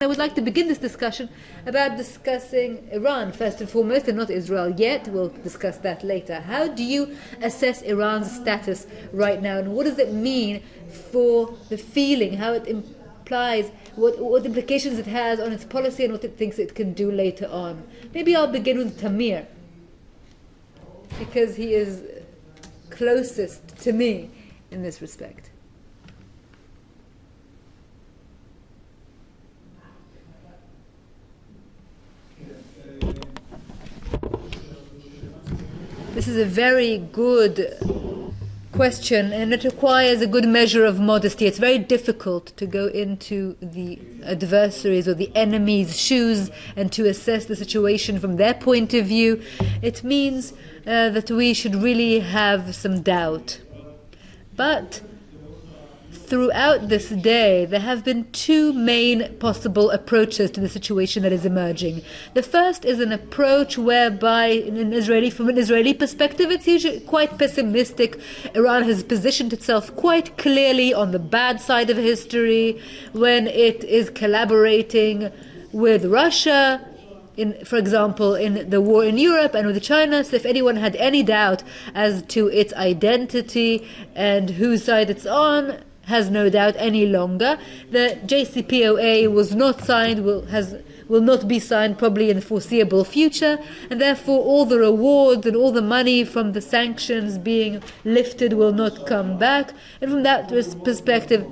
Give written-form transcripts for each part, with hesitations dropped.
I would like to begin this discussion about discussing Iran first and foremost, and not Israel yet. We'll discuss that later. How do you assess Iran's status right now, and what does it mean for the feeling, how it implies, what implications it has on its policy and what it thinks it can do later on? Maybe I'll begin with Tamir, because he is closest to me in this respect. This is a very good question, and it requires a good measure of modesty. It's very difficult to go into the adversaries or the enemy's shoes and to assess the situation from their point of view. It means that we should really have some doubt. But throughout this day, there have been two main possible approaches to the situation that is emerging. The first is an approach whereby, from an Israeli perspective, it's usually quite pessimistic. Iran has positioned itself quite clearly on the bad side of history when it is collaborating with Russia, for example, in the war in Europe and with China. So if anyone had any doubt as to its identity and whose side it's on, has no doubt any longer. The JCPOA was not signed, will not be signed probably in the foreseeable future, and therefore all the rewards and all the money from the sanctions being lifted will not come back. And from that perspective,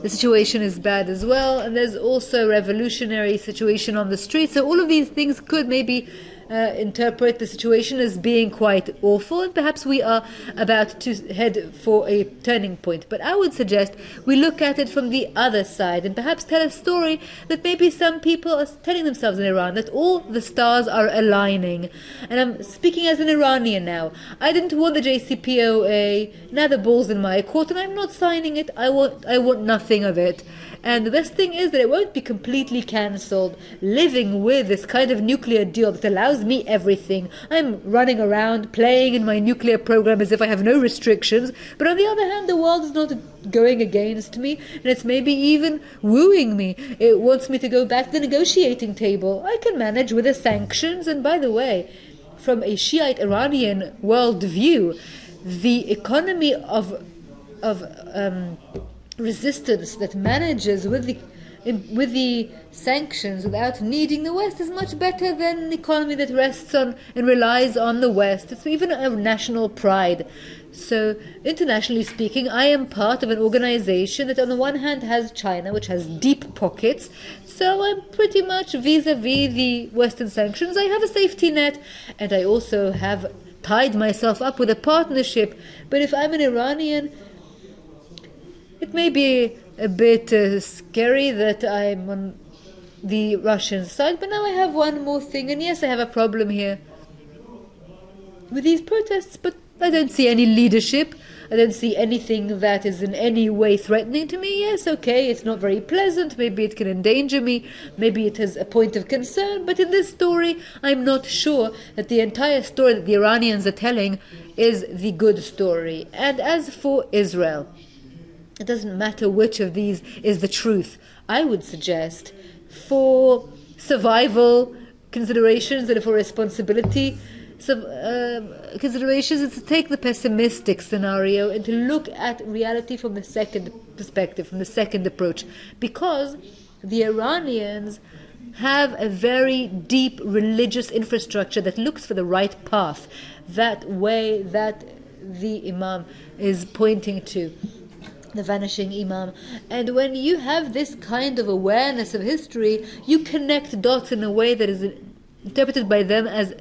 the situation is bad as well, and there's also a revolutionary situation on the street. So all of these things could maybe interpret the situation as being quite awful, and perhaps we are about to head for a turning point. But I would suggest we look at it from the other side and perhaps tell a story that maybe some people are telling themselves in Iran, that all the stars are aligning. And I'm speaking as an Iranian now. I didn't want the JCPOA, now the ball's in my court, and I'm not signing it. I want nothing of it. And the best thing is that it won't be completely cancelled. Living with this kind of nuclear deal that allows me everything. I'm running around playing in my nuclear program as if I have no restrictions. But on the other hand, the world is not going against me, and it's maybe even wooing me. It wants me to go back to the negotiating table. I can manage with the sanctions. And by the way, from a Shiite Iranian worldview, the economy of resistance that manages with the sanctions without needing the West is much better than an economy that rests on and relies on the West. It's even a national pride. So, internationally speaking, I am part of an organization that on the one hand has China, which has deep pockets. So I'm pretty much vis-a-vis the Western sanctions. I have a safety net, and I also have tied myself up with a partnership. But if I'm an Iranian, it may be a bit scary that I'm on the Russian side, but now I have one more thing, and yes, I have a problem here with these protests, but I don't see any leadership. I don't see anything that is in any way threatening to me. Yes, okay, it's not very pleasant, maybe it can endanger me, maybe it is a point of concern, but in this story, I'm not sure that the entire story that the Iranians are telling is the good story. And as for Israel, it doesn't matter which of these is the truth. I would suggest for survival considerations and for responsibility considerations is to take the pessimistic scenario and to look at reality from the second perspective, from the second approach. Because the Iranians have a very deep religious infrastructure that looks for the right path, that way that the Imam is pointing to, the vanishing Imam. And when you have this kind of awareness of history, you connect dots in a way that is interpreted by them as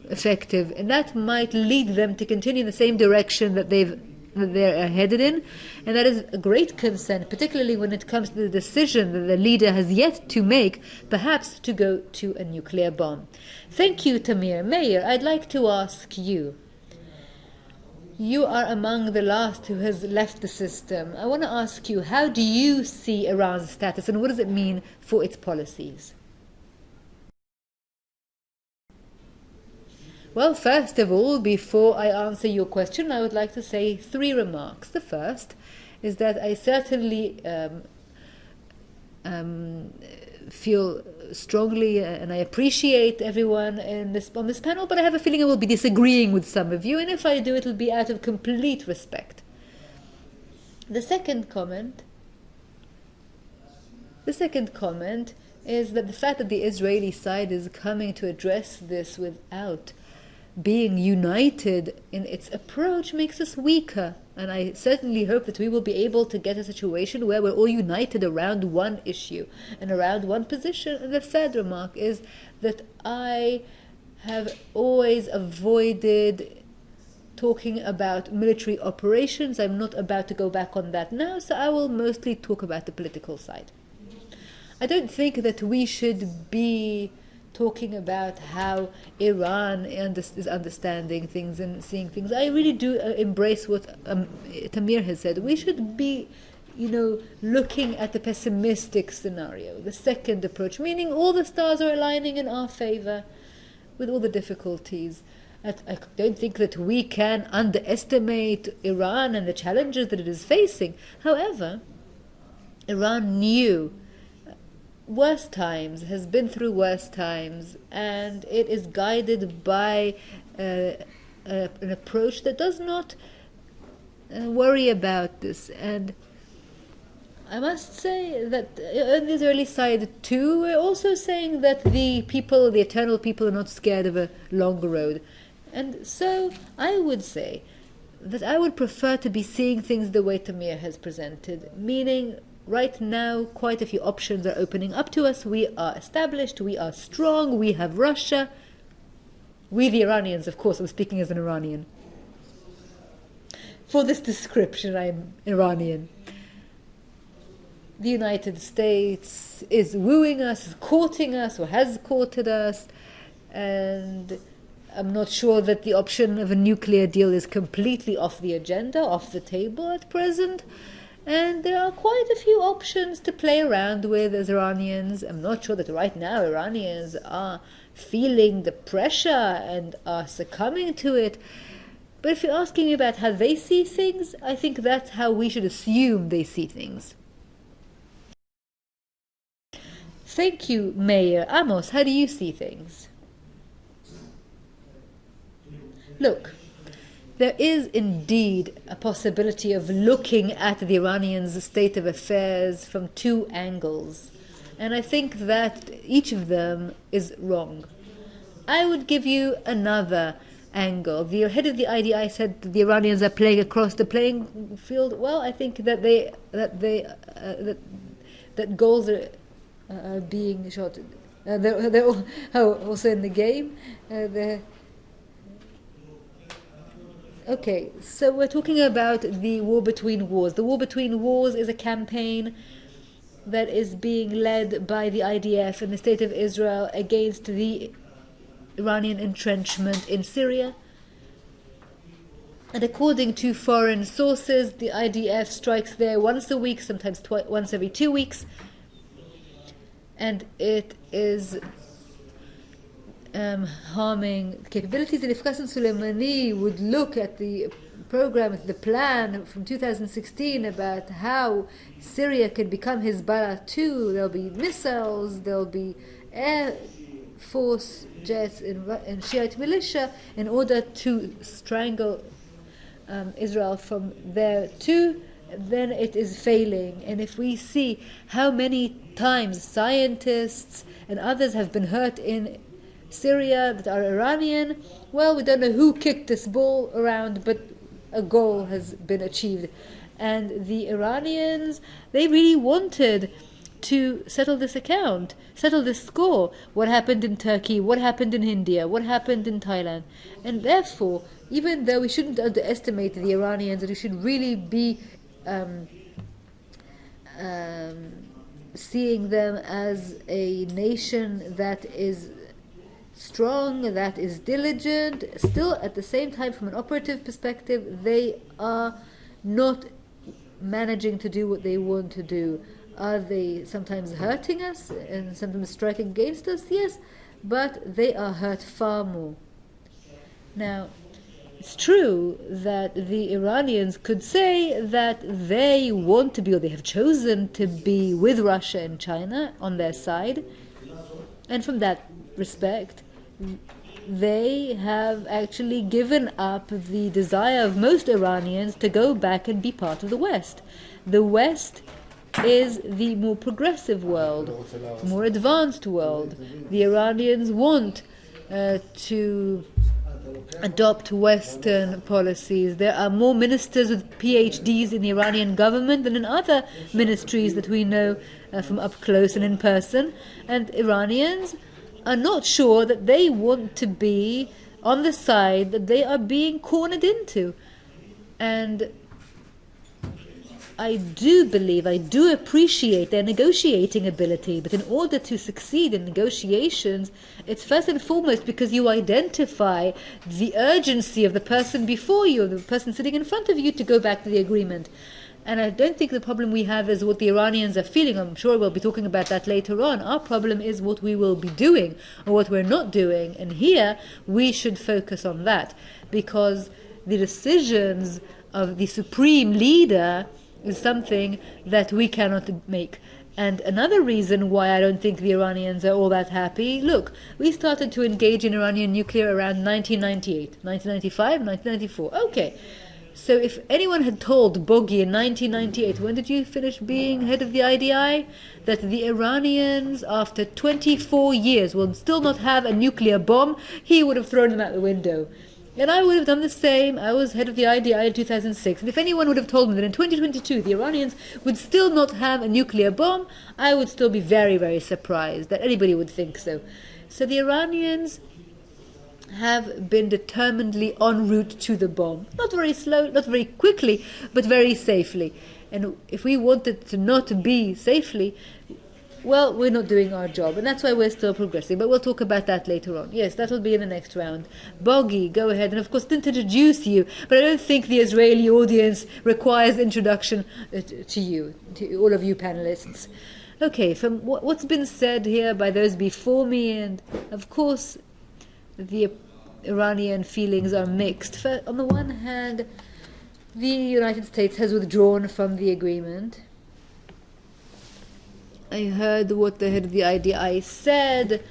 effective, and that might lead them to continue in the same direction that they're headed in, and that is a great concern, particularly when it comes to the decision that the leader has yet to make, perhaps to go to a nuclear bomb. Thank you, Tamir. Meir, I'd like to ask you. You are among the last who has left the system. I want to ask you, how do you see Iran's status, and what does it mean for its policies? Well, first of all, before I answer your question, I would like to say 3 remarks. The first is that I certainly feel strongly, and I appreciate everyone on this panel, but I have a feeling I will be disagreeing with some of you, and if I do, it'll be out of complete respect. The second comment is that the fact that the Israeli side is coming to address this without being united in its approach makes us weaker. And I certainly hope that we will be able to get a situation where we're all united around one issue and around one position. And the third remark is that I have always avoided talking about military operations. I'm not about to go back on that now, so I will mostly talk about the political side. I don't think that we should be talking about how Iran is understanding things and seeing things. I really do embrace what Tamir has said. We should be, looking at the pessimistic scenario, the second approach, meaning all the stars are aligning in our favor with all the difficulties. I don't think that we can underestimate Iran and the challenges that it is facing. However, Iran knew worse times, has been through worse times, and it is guided by an approach that does not worry about this. And I must say that on the Israeli side too, we're also saying that the eternal people, are not scared of a long road. And so I would say that I would prefer to be seeing things the way Tamir has presented, meaning right now, quite a few options are opening up to us. We are established, we are strong, we have Russia. We, the Iranians, of course, I'm speaking as an Iranian. For this description, I'm Iranian. The United States is wooing us, is courting us, or has courted us, and I'm not sure that the option of a nuclear deal is completely off the agenda, off the table at present. And there are quite a few options to play around with as Iranians. I'm not sure that right now Iranians are feeling the pressure and are succumbing to it. But if you're asking me about how they see things, I think that's how we should assume they see things. Thank you, Meir. Amos, how do you see things? Look, there is indeed a possibility of looking at the Iranians' state of affairs from two angles, and I think that each of them is wrong. I would give you another angle. The head of the IDI said that the Iranians are playing across the playing field. Well, I think that that goals are being shot. They're also in the game. Okay, so we're talking about the war between wars. The war between wars is a campaign that is being led by the IDF and the State of Israel against the Iranian entrenchment in Syria. And according to foreign sources, the IDF strikes there once a week, sometimes once every 2 weeks. And it is harming capabilities. And if Qasem Soleimani would look at the program, the plan from 2016 about how Syria can become Hezbollah too, there'll be missiles, there'll be air force jets and Shiite militia in order to strangle Israel from there too, then it is failing. And if we see how many times scientists and others have been hurt in Syria that are Iranian, well, we don't know who kicked this ball around, but a goal has been achieved. And the Iranians, they really wanted to settle this account, settle this score. What happened in Turkey, what happened in India, what happened in Thailand. And therefore, even though we shouldn't underestimate the Iranians, and we should really be seeing them as a nation that is strong, that is diligent, still at the same time, from an operative perspective, they are not managing to do what they want to do. Are they sometimes hurting us and sometimes striking against us? Yes, but they are hurt far more. Now, it's true that the Iranians could say that they want to be, or they have chosen to be, with Russia and China on their side. And from that respect, they have actually given up the desire of most Iranians to go back and be part of the West. The West is the more progressive world, more advanced world. The Iranians want to adopt Western policies. There are more ministers with PhDs in the Iranian government than in other ministries that we know from up close and in person. And Iranians are not sure that they want to be on the side that they are being cornered into. And I do believe, I do appreciate their negotiating ability, but in order to succeed in negotiations, it's first and foremost because you identify the urgency of the person before you, the person sitting in front of you, to go back to the agreement. And I don't think the problem we have is what the Iranians are feeling. I'm sure we'll be talking about that later on. Our problem is what we will be doing or what we're not doing. And here we should focus on that, because the decisions of the supreme leader is something that we cannot make. And another reason why I don't think the Iranians are all that happy, look, we started to engage in Iranian nuclear around 1998, 1995, 1994. Okay. So if anyone had told Bogie in 1998, when did you finish being head of the IDI, that the Iranians, after 24 years, will still not have a nuclear bomb, he would have thrown them out the window. And I would have done the same. I was head of the IDI in 2006. And if anyone would have told me that in 2022 the Iranians would still not have a nuclear bomb, I would still be very, very surprised that anybody would think so. So the Iranians have been determinedly en route to the bomb. Not very slow, not very quickly, but very safely. And if we wanted to not be safely, well, we're not doing our job, and that's why we're still progressing. But we'll talk about that later on. Yes, that'll be in the next round. Bogie, go ahead. And of course, didn't introduce you, but I don't think the Israeli audience requires introduction to you, to all of you panelists. Okay, from what's been said here by those before me, and of course, the Iranian feelings are mixed. On the one hand, the United States has withdrawn from the agreement. I heard what the head of the IDI said,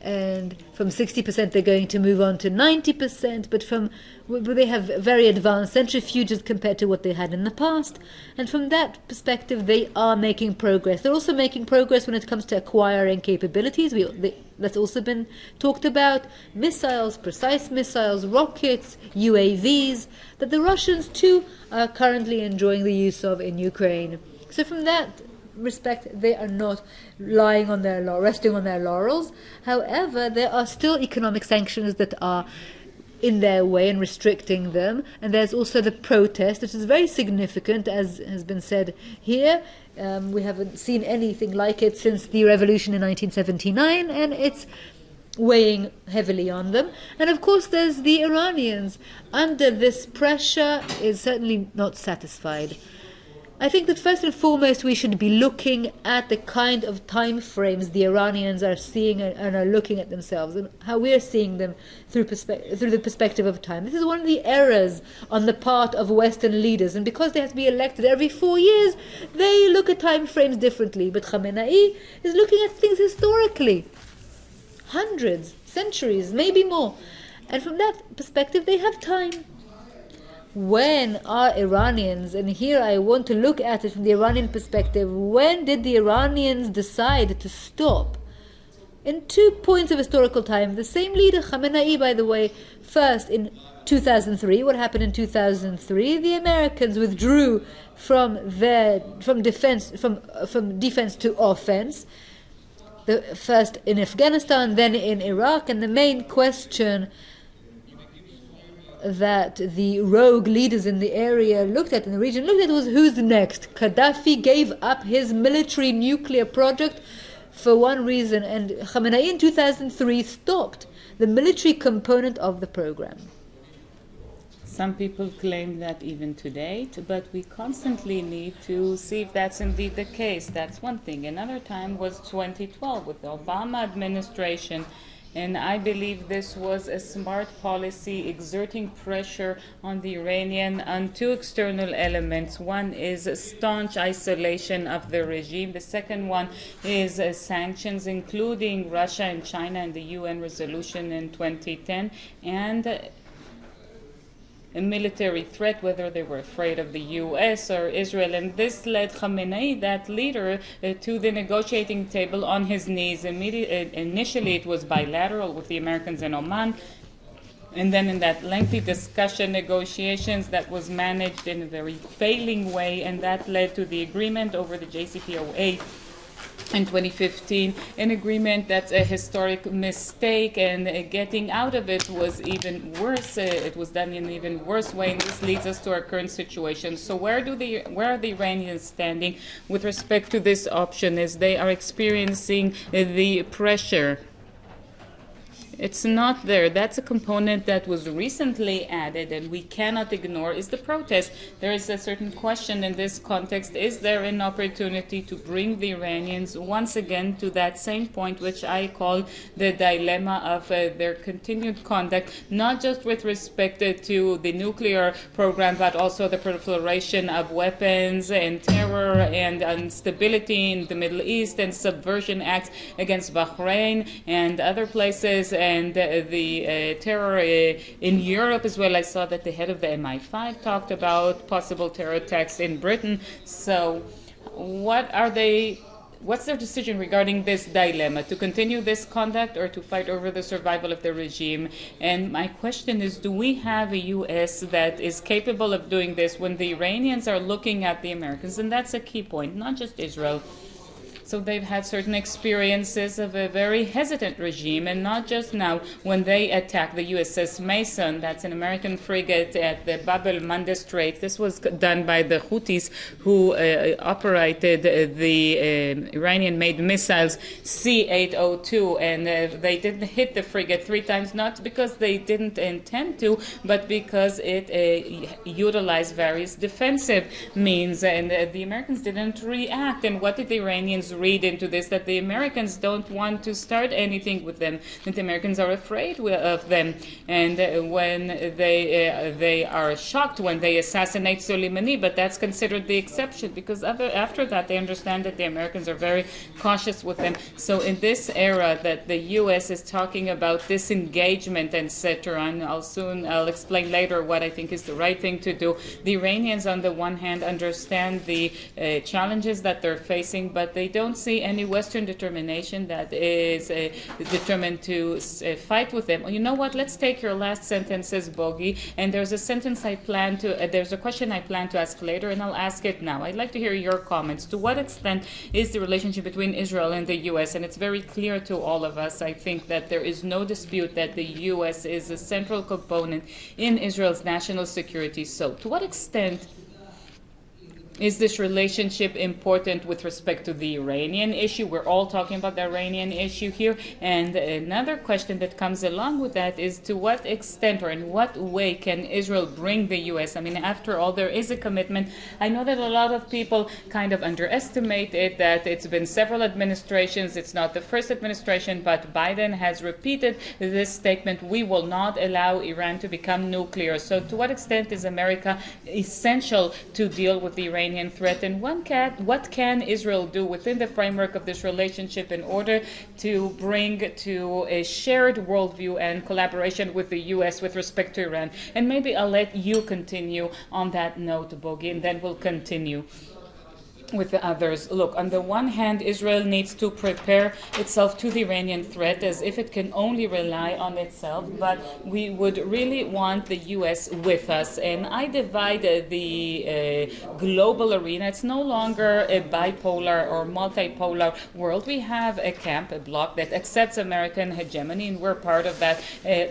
and from 60% they're going to move on to 90%, but they have very advanced centrifuges compared to what they had in the past, and from that perspective they are making progress. They're also making progress when it comes to acquiring capabilities. That's also been talked about. Missiles, precise missiles, rockets, UAVs, that the Russians too are currently enjoying the use of in Ukraine. So from that respect, they are not resting on their laurels. However, there are still economic sanctions that are in their way and restricting them, and there's also the protest, which is very significant, as has been said here. We haven't seen anything like it since the revolution in 1979, and it's weighing heavily on them. And of course there's the Iranians. Under this pressure is certainly not satisfied. I think that first and foremost we should be looking at the kind of time frames the Iranians are seeing and are looking at themselves, and how we are seeing them through the perspective of time. This is one of the errors on the part of Western leaders, and because they have to be elected every 4 years, they look at time frames differently. But Khamenei is looking at things historically, hundreds, centuries, maybe more, and from that perspective they have time. When are Iranians, and here I want to look at it from the Iranian perspective, when did the Iranians decide to stop? In 2 points of historical time, the same leader, Khamenei, by the way, first in 2003, what happened in 2003? The Americans withdrew from defense to offense. First in Afghanistan, then in Iraq, and the main question that the rogue leaders in the area looked at was who's next. Gaddafi gave up his military nuclear project for one reason, and Khamenei in 2003 stopped the military component of the program. Some people claim that even today, but we constantly need to see if that's indeed the case. That's one thing. Another time was 2012 with the Obama administration And I believe this was a smart policy, exerting pressure on the Iranian on two external elements. One is a staunch isolation of the regime. The second one is sanctions, including Russia and China in the UN resolution in 2010, and a military threat, whether they were afraid of the U.S. or Israel. And this led Khamenei, that leader, to the negotiating table on his knees. Initially, it was bilateral with the Americans and Oman. And then in that lengthy discussion, negotiations, that was managed in a very failing way, and that led to the agreement over the JCPOA in 2015, an agreement that's a historic mistake, and getting out of it was even worse. It was done in an even worse way, and this leads us to our current situation. So where are the Iranians standing with respect to this option, as they are experiencing the pressure? It's not there. That's a component that was recently added, and we cannot ignore, is the protest. There is a certain question in this context. Is there an opportunity to bring the Iranians once again to that same point, which I call the dilemma of their continued conduct, not just with respect to the nuclear program, but also the proliferation of weapons and terror and instability in the Middle East and subversion acts against Bahrain and other places, and the terror in Europe as well. I saw that the head of the MI5 talked about possible terror attacks in Britain. So what's their decision regarding this dilemma, to continue this conduct or to fight over the survival of the regime? And my question is, do we have a U.S. that is capable of doing this when the Iranians are looking at the Americans? And that's a key point, not just Israel. So they've had certain experiences of a very hesitant regime, and not just now when they attacked the USS Mason, that's an American frigate at the Bab el-Mandeb Strait. This was done by the Houthis, who operated the Iranian-made missiles C-802, and they didn't hit the frigate 3 times, not because they didn't intend to, but because it utilized various defensive means, and the Americans didn't react. And what did the Iranians read into this? That the Americans don't want to start anything with them, that the Americans are afraid of them, and when they are shocked when they assassinate Soleimani, but that's considered the exception, because after that they understand that the Americans are very cautious with them. So in this era that the U.S. is talking about disengagement, etc., and I'll explain later what I think is the right thing to do. The Iranians on the one hand understand the challenges that they're facing, but they don't see any Western determination that is determined to fight with them. You know what? Let's take your last sentences, Bogie. And there's a sentence there's a question I plan to ask later, and I'll ask it now. I'd like to hear your comments. To what extent is the relationship between Israel and the U.S.? And it's very clear to all of us, I think, that there is no dispute that the U.S. is a central component in Israel's national security. So to what extent is this relationship important with respect to the Iranian issue? We're all talking about the Iranian issue here. And another question that comes along with that is, to what extent or in what way can Israel bring the U.S.? I mean, after all, there is a commitment. I know that a lot of people kind of underestimate it, that it's been several administrations. It's not the first administration, but Biden has repeated this statement: we will not allow Iran to become nuclear. So to what extent is America essential to deal with the Iranian threat, and what can Israel do within the framework of this relationship in order to bring to a shared worldview and collaboration with the U.S. with respect to Iran? And maybe I'll let you continue on that note, Bogie, and then we'll continue with the others. Look, on the one hand, Israel needs to prepare itself to the Iranian threat as if it can only rely on itself, but we would really want the U.S. with us. And I divide the global arena. It's no longer a bipolar or multipolar world. We have a camp, a bloc that accepts American hegemony, and we're part of that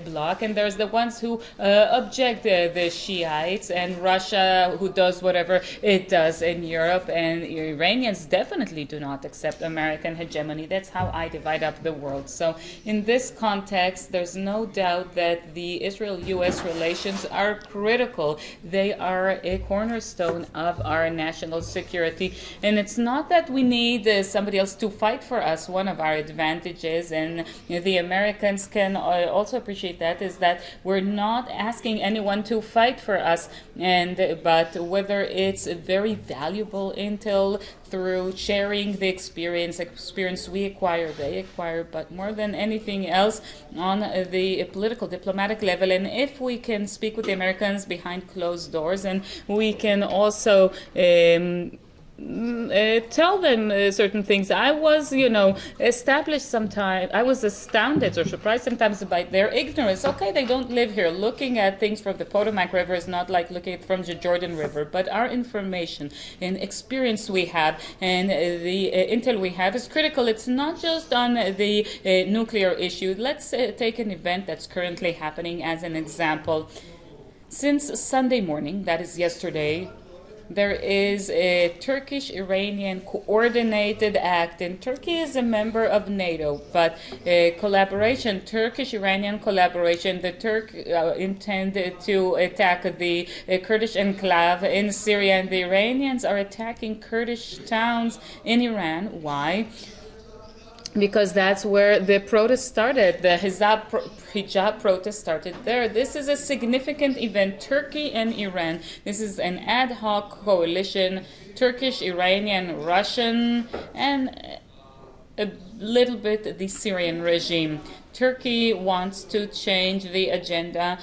bloc. And there's the ones who object, the Shiites, and Russia, who does whatever it does in Europe, and Iranians definitely do not accept American hegemony. That's how I divide up the world. So in this context, there's no doubt that the Israel-U.S. relations are critical. They are a cornerstone of our national security. And it's not that we need somebody else to fight for us. One of our advantages, and the Americans can also appreciate that, is that we're not asking anyone to fight for us, but whether it's very valuable intel through sharing the experience we acquire, they acquire, but more than anything else on the political, diplomatic level. And if we can speak with the Americans behind closed doors, and we can also tell them certain things. I was, established sometimes. I was astounded or surprised sometimes by their ignorance. Okay, they don't live here. Looking at things from the Potomac River is not like looking at it from the Jordan River. But our information and experience we have and the intel we have is critical. It's not just on the nuclear issue. Let's take an event that's currently happening as an example. Since Sunday morning, that is yesterday, there is a Turkish-Iranian coordinated act, and Turkey is a member of NATO, but collaboration, Turkish-Iranian collaboration, the Turk intended to attack the Kurdish enclave in Syria, and the Iranians are attacking Kurdish towns in Iran. Why? Because that's where the protest started. The hijab protest started there. This is a significant event. Turkey and Iran. This is an ad hoc coalition, Turkish, Iranian, Russian, and a little bit the Syrian regime. Turkey wants to change the agenda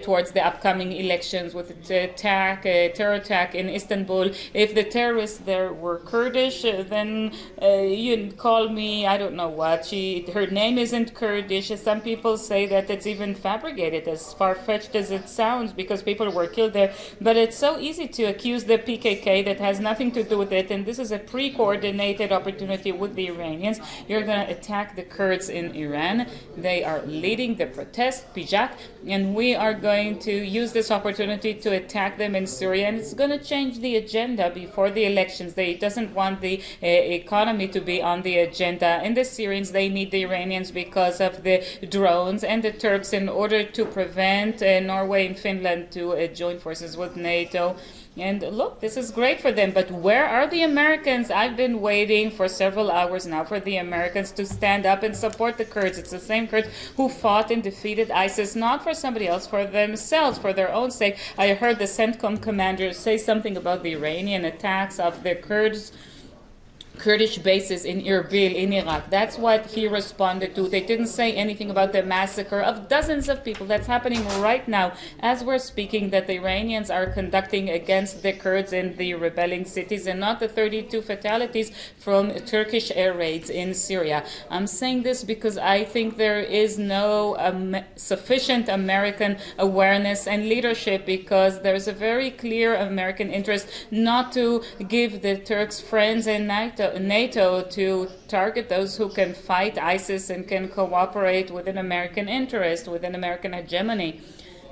towards the upcoming elections with a terror attack in Istanbul. If the terrorists there were Kurdish, then you call me, I don't know what. Her name isn't Kurdish. Some people say that it's even fabricated, as far-fetched as it sounds, because people were killed there. But it's so easy to accuse the PKK that has nothing to do with it, and this is a pre-coordinated opportunity with the Iranians. You're going to attack the Kurds in Iran. They are leading the protest, Pijak, and we are going to use this opportunity to attack them in Syria, and it's going to change the agenda before the elections. They doesn't want the economy to be on the agenda. And the Syrians, they need the Iranians because of the drones, and the Turks in order to prevent Norway and Finland to join forces with NATO. And look, this is great for them, but where are the Americans? I've been waiting for several hours now for the Americans to stand up and support the Kurds. It's the same Kurds who fought and defeated ISIS, not for somebody else, for themselves, for their own sake. I heard the CENTCOM commander say something about the Iranian attacks of the Kurdish bases in Erbil, in Iraq. That's what he responded to. They didn't say anything about the massacre of dozens of people that's happening right now as we're speaking, that the Iranians are conducting against the Kurds in the rebelling cities, and not the 32 fatalities from Turkish air raids in Syria. I'm saying this because I think there is no sufficient American awareness and leadership, because there's a very clear American interest not to give the Turks friends in NATO to target those who can fight ISIS and can cooperate with an American interest, with an American hegemony.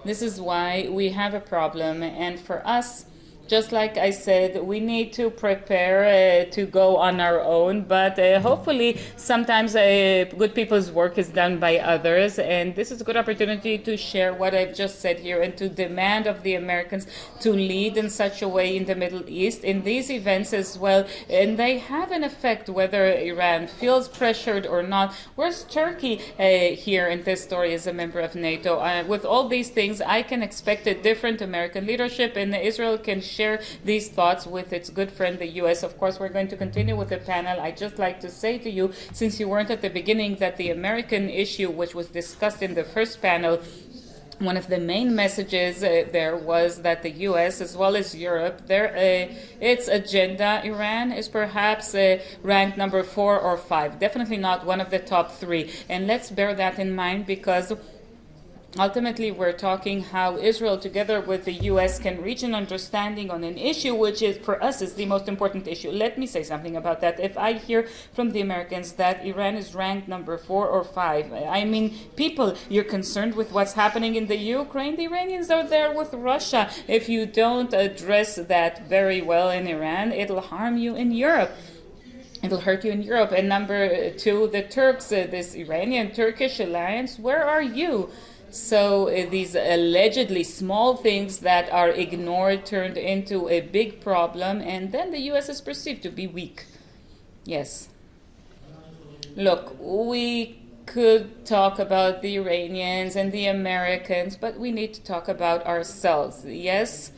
This is why we have a problem, and for us, just like I said, we need to prepare to go on our own, but hopefully sometimes good people's work is done by others, and this is a good opportunity to share what I've just said here and to demand of the Americans to lead in such a way in the Middle East, in these events as well, and they have an effect whether Iran feels pressured or not. Where's Turkey here in this story as a member of NATO? With all these things, I can expect a different American leadership, and Israel can share these thoughts with its good friend, the U.S. Of course, we're going to continue with the panel. I'd just like to say to you, since you weren't at the beginning, that the American issue, which was discussed in the first panel, one of the main messages there was that the U.S. as well as Europe, its agenda, Iran, is perhaps ranked number 4 or 5, definitely not one of the top 3. And let's bear that in mind, because ultimately, we're talking how Israel, together with the U.S., can reach an understanding on an issue which is, for us, is the most important issue. Let me say something about that. If I hear from the Americans that Iran is ranked number 4 or 5, I mean, people, you're concerned with what's happening in the Ukraine. The Iranians are there with Russia. If you don't address that very well in Iran, it'll harm you in Europe. It'll hurt you in Europe. And number 2, the Turks, this Iranian-Turkish alliance, where are you? So these allegedly small things that are ignored turned into a big problem, and then the U.S. is perceived to be weak. Yes. Look, we could talk about the Iranians and the Americans, but we need to talk about ourselves. Yes,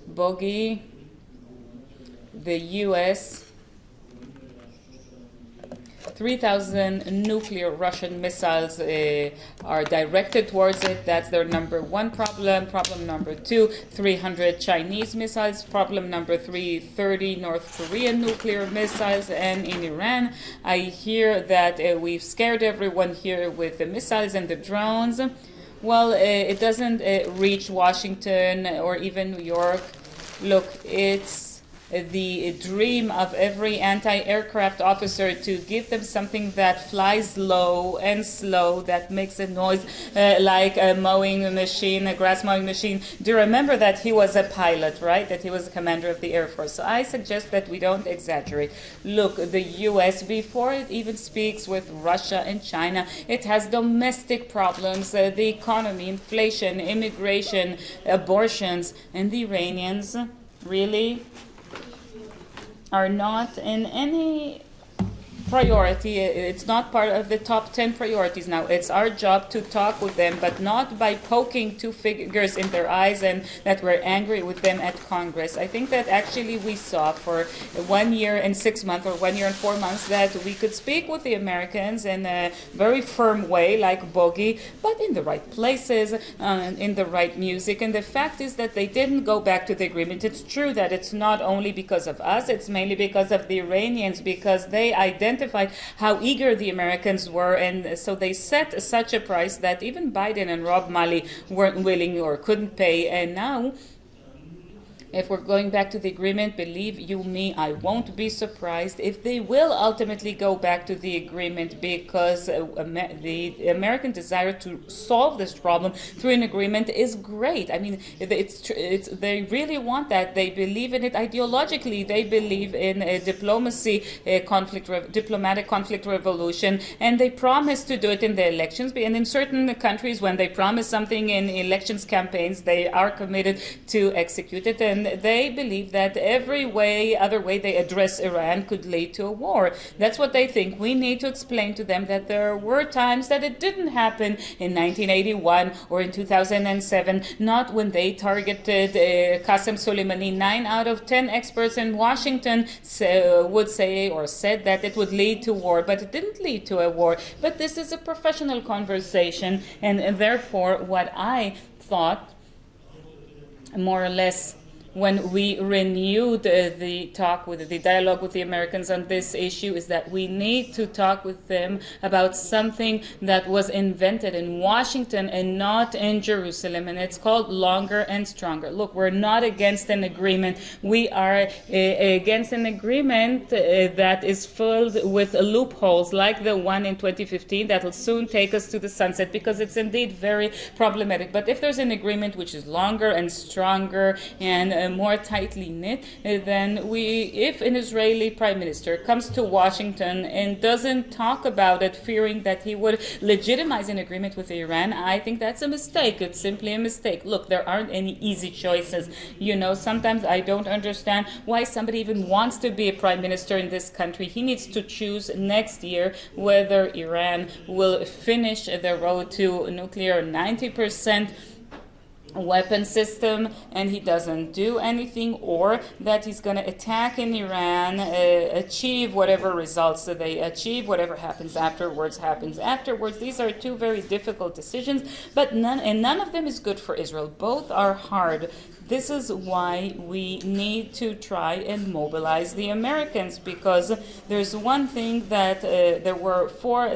Bogie, the U.S., 3,000 nuclear Russian missiles are directed towards it. That's their number 1 problem. Problem number 2, 300 Chinese missiles. Problem number 3, 30 North Korean nuclear missiles. And in Iran, I hear that we've scared everyone here with the missiles and the drones. Well, it doesn't reach Washington or even New York. Look, it's the dream of every anti-aircraft officer to give them something that flies low and slow, that makes a noise like a mowing machine, a grass mowing machine. Do you remember that he was a pilot, right? That he was a commander of the Air Force. So I suggest that we don't exaggerate. Look, the U.S., before it even speaks with Russia and China, it has domestic problems, the economy, inflation, immigration, abortions, and the Iranians really are not in any priority. It's not part of the top 10 priorities now. It's our job to talk with them, but not by poking 2 fingers in their eyes and that we're angry with them at Congress. I think that actually we saw for 1 year and 6 months or 1 year and 4 months that we could speak with the Americans in a very firm way, like Bogie, but in the right places, in the right music. And the fact is that they didn't go back to the agreement. It's true that it's not only because of us, it's mainly because of the Iranians, because they identified how eager the Americans were, and so they set such a price that even Biden and Rob Malley weren't willing or couldn't pay. And now, if we're going back to the agreement, believe you me, I won't be surprised if they will ultimately go back to the agreement, because the American desire to solve this problem through an agreement is great. I mean, they really want that. They believe in it ideologically. They believe in diplomacy, diplomatic conflict resolution, and they promise to do it in the elections. And in certain countries, when they promise something in elections campaigns, they are committed to execute it. And they believe that every other way they address Iran could lead to a war. That's what they think. We need to explain to them that there were times that it didn't happen in 1981 or in 2007, not when they targeted Qasem Soleimani. 9 out of 10 experts in Washington would say or said that it would lead to war, but it didn't lead to a war. But this is a professional conversation, and therefore what I thought, more or less, when we renewed the dialogue with the Americans on this issue, is that we need to talk with them about something that was invented in Washington and not in Jerusalem, and it's called longer and stronger. Look, we're not against an agreement. We are against an agreement that is filled with loopholes like the one in 2015 that will soon take us to the sunset, because it's indeed very problematic. But if there's an agreement which is longer and stronger and more tightly knit, then if an Israeli prime minister comes to Washington and doesn't talk about it, fearing that he would legitimize an agreement with Iran, I think that's a mistake. It's simply a mistake. Look, there aren't any easy choices. Sometimes I don't understand why somebody even wants to be a prime minister in this country. He needs to choose next year whether Iran will finish the road to nuclear 90% weapon system and he doesn't do anything, or that he's going to attack in Iran, achieve whatever results that they achieve, whatever happens afterwards happens afterwards. These are 2 very difficult decisions, but none of them is good for Israel. Both are hard. This is why we need to try and mobilize the Americans, because there's one thing that there were 4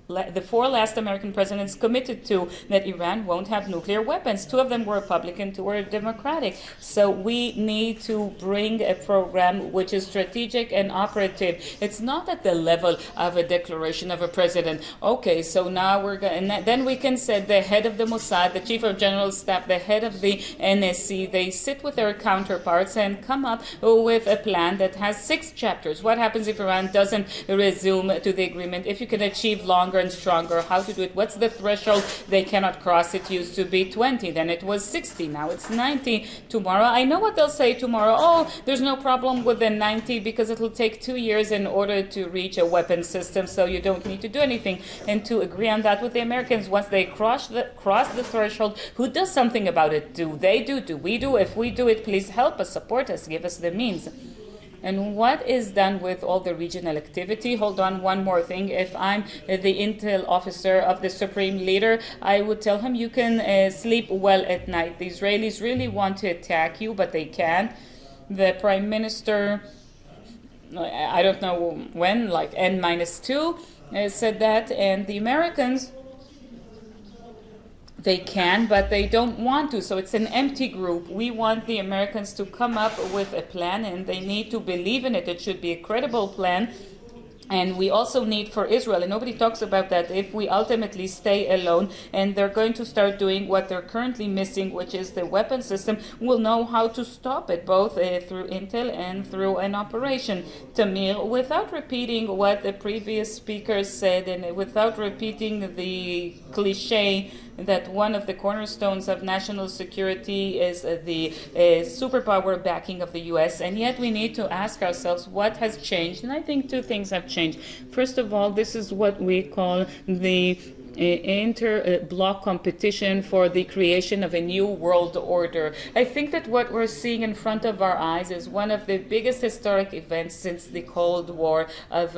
the four last American presidents committed to that Iran won't have nuclear weapons. Two of them were Republican, two were Democratic. So we need to bring a program which is strategic and operative. It's not at the level of a declaration of a president. Okay, so now we're going, and then we can say the head of the Mossad, the chief of general staff, the head of the NSC, they sit with their counterparts and come up with a plan that has 6 chapters. What happens if Iran doesn't resume to the agreement? If you can achieve longer and stronger, how to do it? What's the threshold they cannot cross? It used to be 20, then it was 60, now it's 90 tomorrow. I know what they'll say tomorrow. Oh, there's no problem with the 90 because it'll take 2 years in order to reach a weapon system, so you don't need to do anything. And to agree on that with the Americans, once they cross the threshold, who does something about it? Do they do? Do we do? If we do it, please help us, support us, give us the means. And what is done with all the regional activity? Hold on, one more thing. If I'm the intel officer of the supreme leader, I would tell him you can sleep well at night. The Israelis really want to attack you, but they can't. The prime minister, I don't know when, like N-2, said that, and the Americans, they can, but they don't want to. So it's an empty group. We want the Americans to come up with a plan, and they need to believe in it. It should be a credible plan. And we also need for Israel, and nobody talks about that, if we ultimately stay alone and they're going to start doing what they're currently missing, which is the weapon system, we'll know how to stop it, both through intel and through an operation. Tamir, without repeating what the previous speakers said and without repeating the cliche that one of the cornerstones of national security is the superpower backing of the U.S., and yet we need to ask ourselves what has changed. And I think 2 things have changed. First of all, this is what we call the inter-bloc competition for the creation of a new world order. I think that what we're seeing in front of our eyes is one of the biggest historic events since the Cold War of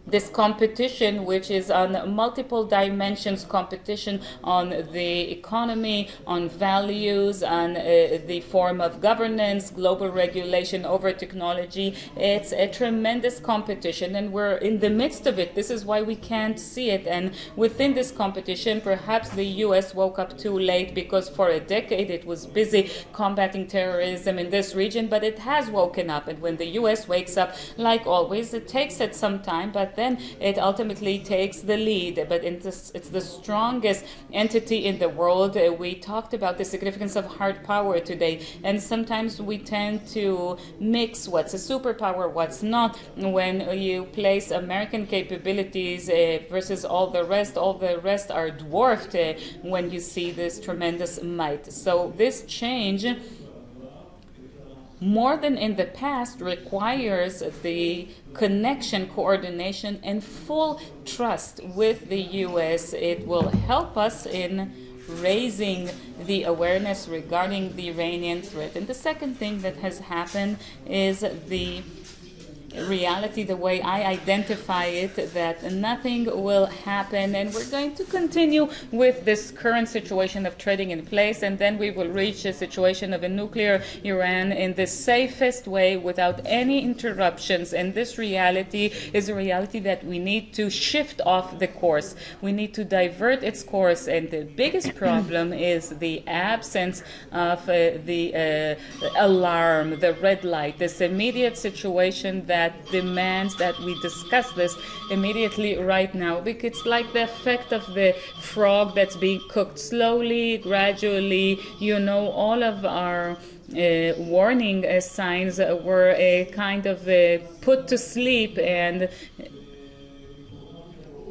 this competition, which is on multiple dimensions, competition on the economy, on values, on the form of governance, global regulation over technology. It's a tremendous competition, and we're in the midst of it. This is why we can't see it. And within this competition, perhaps the U.S. woke up too late, because for a decade it was busy combating terrorism in this region, but it has woken up. And when the U.S. wakes up, like always, it takes it some time, but then it ultimately takes the lead. But it's the strongest entity in the world. We talked about the significance of hard power today, and sometimes we tend to mix what's a superpower, what's not. When you place American capabilities versus all the rest are dwarfed when you see this tremendous might. So this change, more than in the past, requires the connection, coordination, and full trust with the U.S. It will help us in raising the awareness regarding the Iranian threat. And the second thing that has happened is the reality, the way I identify it, that nothing will happen, and we're going to continue with this current situation of trading in place, and then we will reach a situation of a nuclear Iran in the safest way without any interruptions. And this reality is a reality that we need to shift off the course. We need to divert its course, and the biggest problem is the absence of the alarm, the red light, this immediate situation that demands that we discuss this immediately right now, because it's like the effect of the frog that's being cooked slowly, gradually. All of our warning signs were kind of put to sleep, and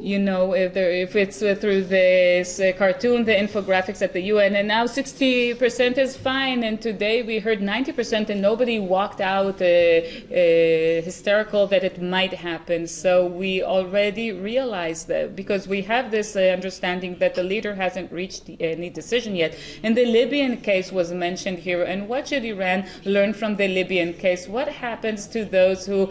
if it's through this cartoon, the infographics at the UN, and now 60% is fine, and today we heard 90%, and nobody walked out hysterical that it might happen. So we already realize that, because we have this understanding that the leader hasn't reached any decision yet. And the Libyan case was mentioned here, and what should Iran learn from the Libyan case? What happens to those who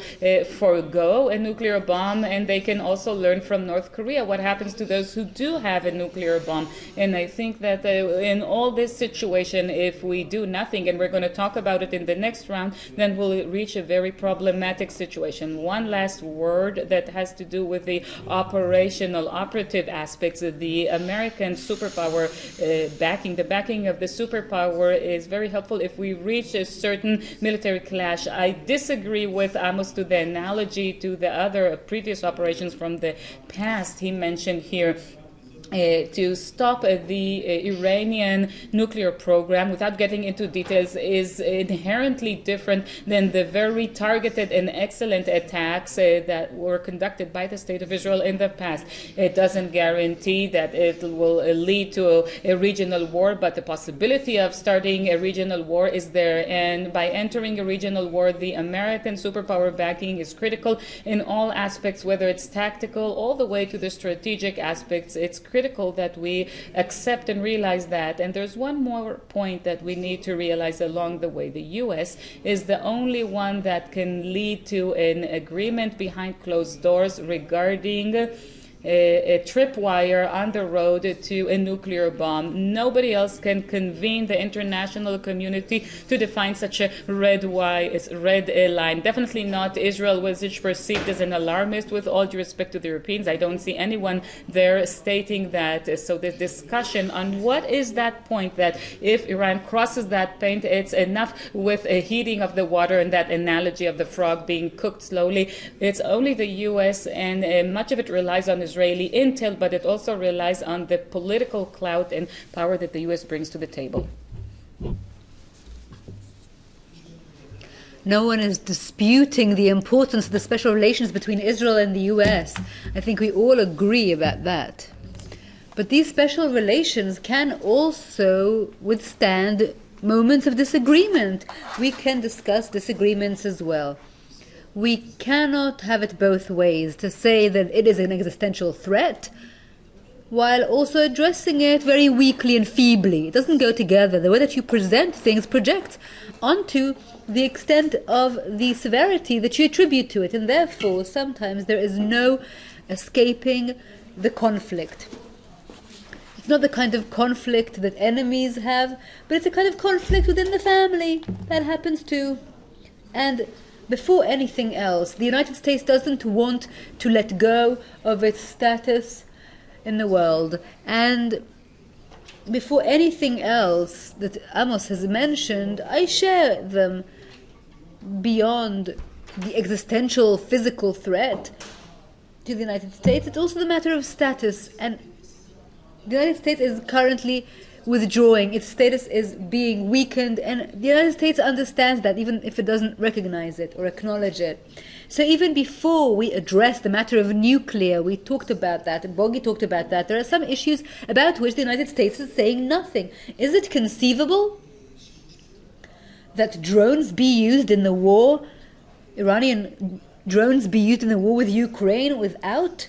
forego a nuclear bomb? And they can also learn from North North Korea? What happens to those who do have a nuclear bomb? And I think that in all this situation, if we do nothing, and we're going to talk about it in the next round, then we'll reach a very problematic situation. One last word that has to do with the operative aspects of the American superpower backing. The backing of the superpower is very helpful if we reach a certain military clash. I disagree with Amos to the analogy to the other previous operations from the past he mentioned here. To stop the Iranian nuclear program, without getting into details, is inherently different than the very targeted and excellent attacks that were conducted by the State of Israel in the past. It doesn't guarantee that it will lead to a regional war, but the possibility of starting a regional war is there. And by entering a regional war, the American superpower backing is critical in all aspects, whether it's tactical all the way to the strategic aspects. It's critical that we accept and realize that. And there's one more point that we need to realize along the way. The U.S. is the only one that can lead to an agreement behind closed doors regarding a tripwire on the road to a nuclear bomb. Nobody else can convene the international community to define such a red line. Definitely not Israel, which is perceived as an alarmist. With all due respect to the Europeans, I don't see anyone there stating that. So the discussion on what is that point, that if Iran crosses that point, it's enough with a heating of the water, and that analogy of the frog being cooked slowly. It's only the U.S. and much of it relies on Israeli intel, but it also relies on the political clout and power that the U.S. brings to the table. No one is disputing the importance of the special relations between Israel and the U.S. I think we all agree about that. But these special relations can also withstand moments of disagreement. We can discuss disagreements as well. We cannot have it both ways, to say that it is an existential threat while also addressing it very weakly and feebly. It doesn't go together. The way that you present things projects onto the extent of the severity that you attribute to it, and therefore sometimes there is no escaping the conflict. It's not the kind of conflict that enemies have, but it's a kind of conflict within the family. That happens too. And before anything else, the United States doesn't want to let go of its status in the world. And before anything else that Amos has mentioned, I share them. Beyond the existential physical threat to the United States, it's also the matter of status. And the United States is currently withdrawing. Its status is being weakened, and the United States understands that, even if it doesn't recognize it or acknowledge it. So even before we address the matter of nuclear, we talked about that, and Bogie talked about that, there are some issues about which the United States is saying nothing. Is it conceivable that drones be used in the war, Iranian drones be used in the war with Ukraine, without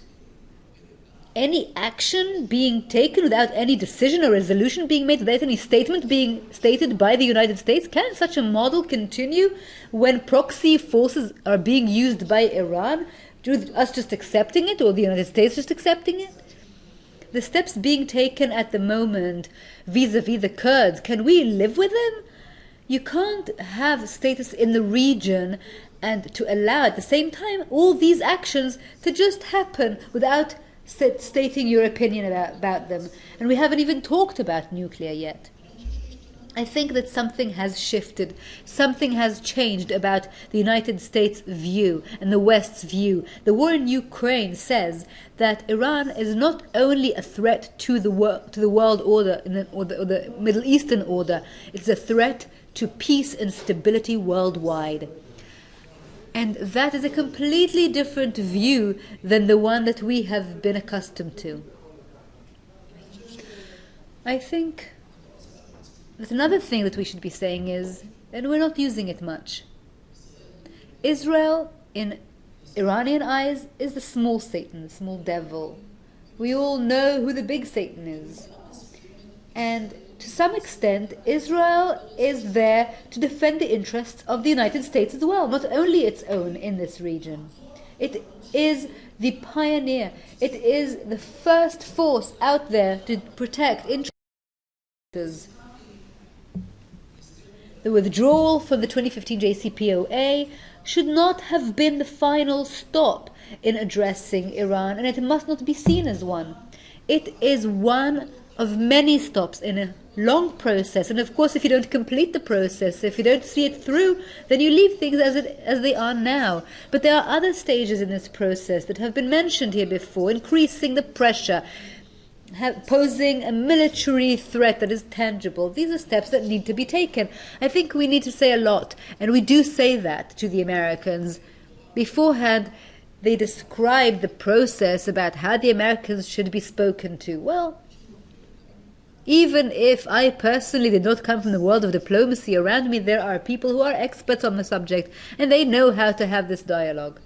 any action being taken, without any decision or resolution being made, without any statement being stated by the United States? Can such a model continue when proxy forces are being used by Iran, us just accepting it, or the United States just accepting it? The steps being taken at the moment vis-a-vis the Kurds, can we live with them? You can't have status in the region and to allow at the same time all these actions to just happen without stating your opinion about them. And we haven't even talked about nuclear yet. I think that something has shifted, something has changed about the United States' view and the West's view. The war in Ukraine says that Iran is not only a threat to the world order or the Middle Eastern order, it's a threat to peace and stability worldwide. And that is a completely different view than the one that we have been accustomed to. I think that another thing that we should be saying is, and we're not using it much, Israel, in Iranian eyes, is the small Satan, the small devil. We all know who the big Satan is. And to some extent, Israel is there to defend the interests of the United States as well, not only its own in this region. It is the pioneer. It is the first force out there to protect interests. The withdrawal from the 2015 JCPOA should not have been the final stop in addressing Iran, and it must not be seen as one. It is one of many stops in a long process, and of course if you don't complete the process, if you don't see it through, then you leave things as they are now. But there are other stages in this process that have been mentioned here before: increasing the pressure, posing a military threat that is tangible. These are steps that need to be taken. I think we need to say a lot, and we do say that to the Americans. Beforehand, they described the process about how the Americans should be spoken to. Well, even if I personally did not come from the world of diplomacy, around me there are people who are experts on the subject, and they know how to have this dialogue.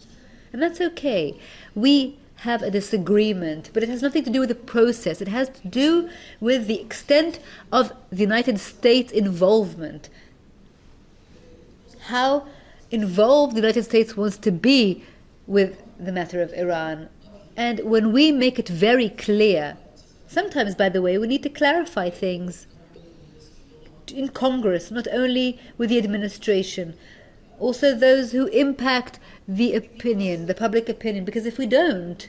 And that's okay. We have a disagreement, but it has nothing to do with the process. It has to do with the extent of the United States involvement. How involved the United States wants to be with the matter of Iran. And when we make it very clear, sometimes, by the way, we need to clarify things in Congress, not only with the administration, also those who impact the opinion, the public opinion, because if we don't,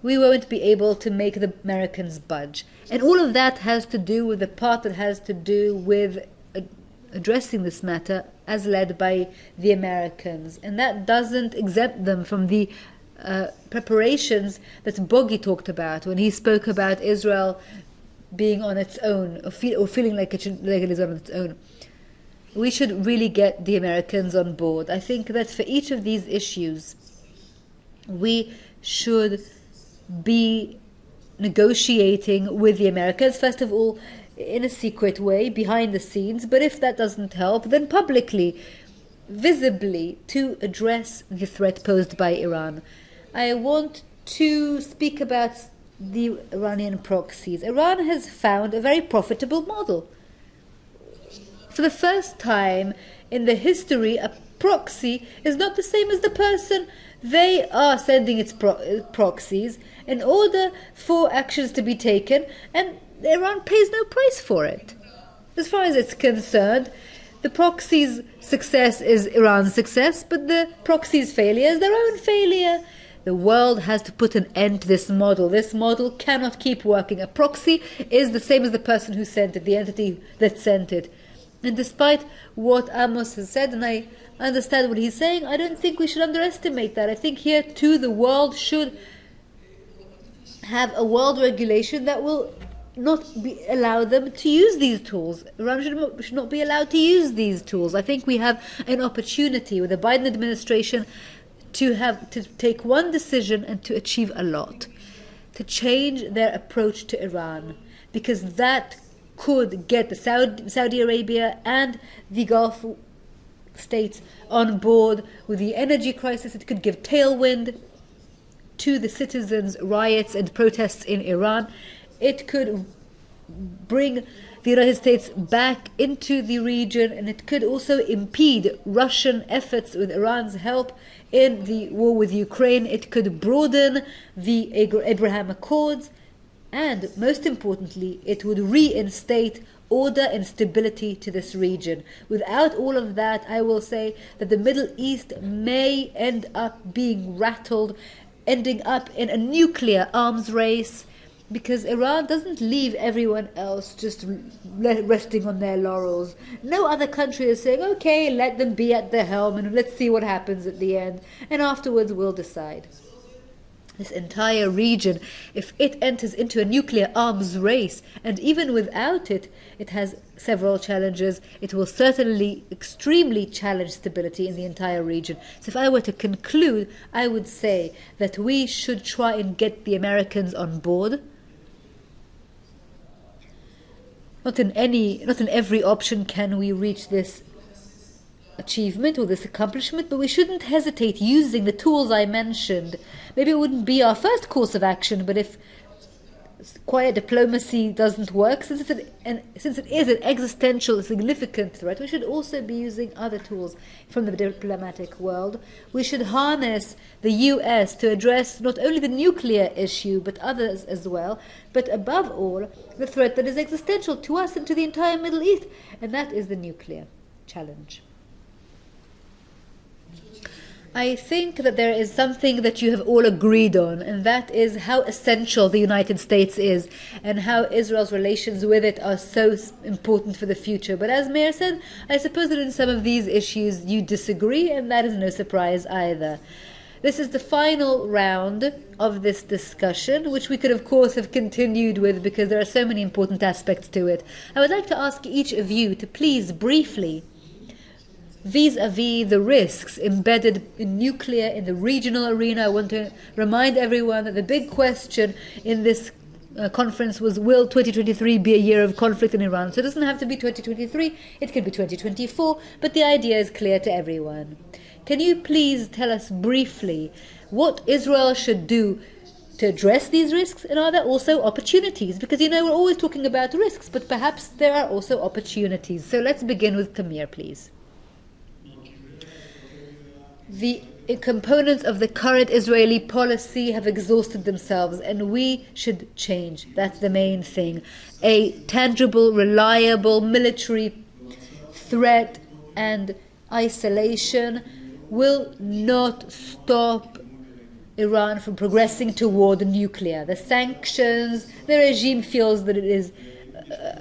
we won't be able to make the Americans budge. And all of that has to do with the part that has to do with addressing this matter as led by the Americans. And that doesn't exempt them from the preparations that Bogie talked about when he spoke about Israel being on its own, or feeling like it is on its own. We should really get the Americans on board. I think that for each of these issues, we should be negotiating with the Americans, first of all, in a secret way, behind the scenes, but if that doesn't help, then publicly, visibly, to address the threat posed by Iran. I want to speak about the Iranian proxies. Iran has found a very profitable model. For the first time in the history, a proxy is not the same as the person. They are sending its proxies in order for actions to be taken, and Iran pays no price for it. As far as it's concerned, the proxy's success is Iran's success, but the proxy's failure is their own failure. The world has to put an end to this model. This model cannot keep working. A proxy is the same as the person who sent it, the entity that sent it. And despite what Amos has said, and I understand what he's saying, I don't think we should underestimate that. I think here too the world should have a world regulation that will not allow them to use these tools. Iran should not be allowed to use these tools. I think we have an opportunity with the Biden administration to take one decision and to achieve a lot, to change their approach to Iran, because that could get the Saudi Arabia and the Gulf states on board with the energy crisis. It could give tailwind to the citizens' riots and protests in Iran. It could bring the United States back into the region, and it could also impede Russian efforts with Iran's help in the war with Ukraine. It could broaden the Abraham Accords, and most importantly, it would reinstate order and stability to this region. Without all of that, I will say that the Middle East may end up being rattled, ending up in a nuclear arms race, because Iran doesn't leave everyone else just resting on their laurels. No other country is saying, okay, let them be at the helm and let's see what happens at the end, and afterwards we'll decide. This entire region, if it enters into a nuclear arms race, and even without it, it has several challenges. It will certainly extremely challenge stability in the entire region. So if I were to conclude, I would say that we should try and get the Americans on board. Not in every option can we reach this achievement or this accomplishment, but we shouldn't hesitate using the tools I mentioned. Maybe it wouldn't be our first course of action, but if quiet diplomacy doesn't work, since it is an existential, significant threat, we should also be using other tools from the diplomatic world. We should harness the US to address not only the nuclear issue, but others as well, but above all, the threat that is existential to us and to the entire Middle East, and that is the nuclear challenge. I think that there is something that you have all agreed on, and that is how essential the United States is and how Israel's relations with it are so important for the future. But as Meir said, I suppose that in some of these issues you disagree, and that is no surprise either. This is the final round of this discussion, which we could of course have continued with because there are so many important aspects to it. I would like to ask each of you to please briefly, vis-a-vis the risks embedded in nuclear in the regional arena, I want to remind everyone that the big question in this conference was, will 2023 be a year of conflict in Iran? So it doesn't have to be 2023, it could be 2024, but the idea is clear to everyone. Can you please tell us briefly what Israel should do to address these risks, and are there also opportunities? Because we're always talking about risks, but perhaps there are also opportunities. So let's begin with Tamir, please. The components of the current Israeli policy have exhausted themselves, and we should change. That's the main thing. A tangible, reliable military threat and isolation will not stop Iran from progressing toward nuclear. The sanctions, the regime feels that it is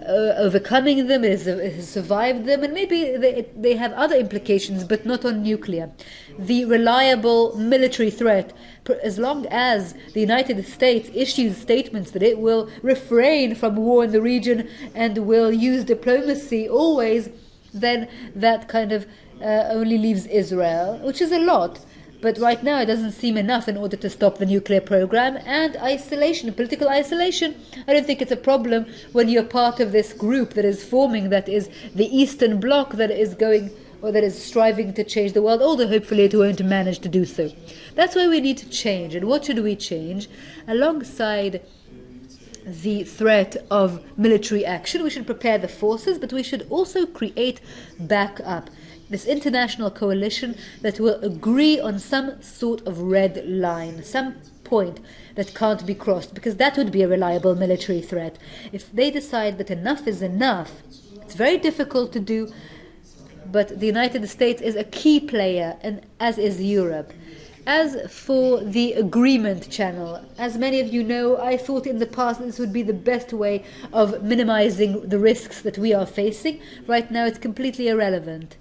overcoming them, it has survived them, and maybe they have other implications, but not on nuclear. The reliable military threat, as long as the United States issues statements that it will refrain from war in the region and will use diplomacy always, then that kind of only leaves Israel, which is a lot. But right now it doesn't seem enough in order to stop the nuclear program. And isolation, political isolation, I don't think it's a problem when you're part of this group that is forming, that is the Eastern Bloc that is going, or that is striving to change the world, although hopefully it won't manage to do so. That's why we need to change. And what should we change? Alongside the threat of military action, we should prepare the forces, but we should also create backup. This international coalition that will agree on some sort of red line, some point that can't be crossed, because that would be a reliable military threat. If they decide that enough is enough, it's very difficult to do, but the United States is a key player, and as is Europe. As for the agreement channel, as many of you know, I thought in the past this would be the best way of minimizing the risks that we are facing. Right now it's completely irrelevant.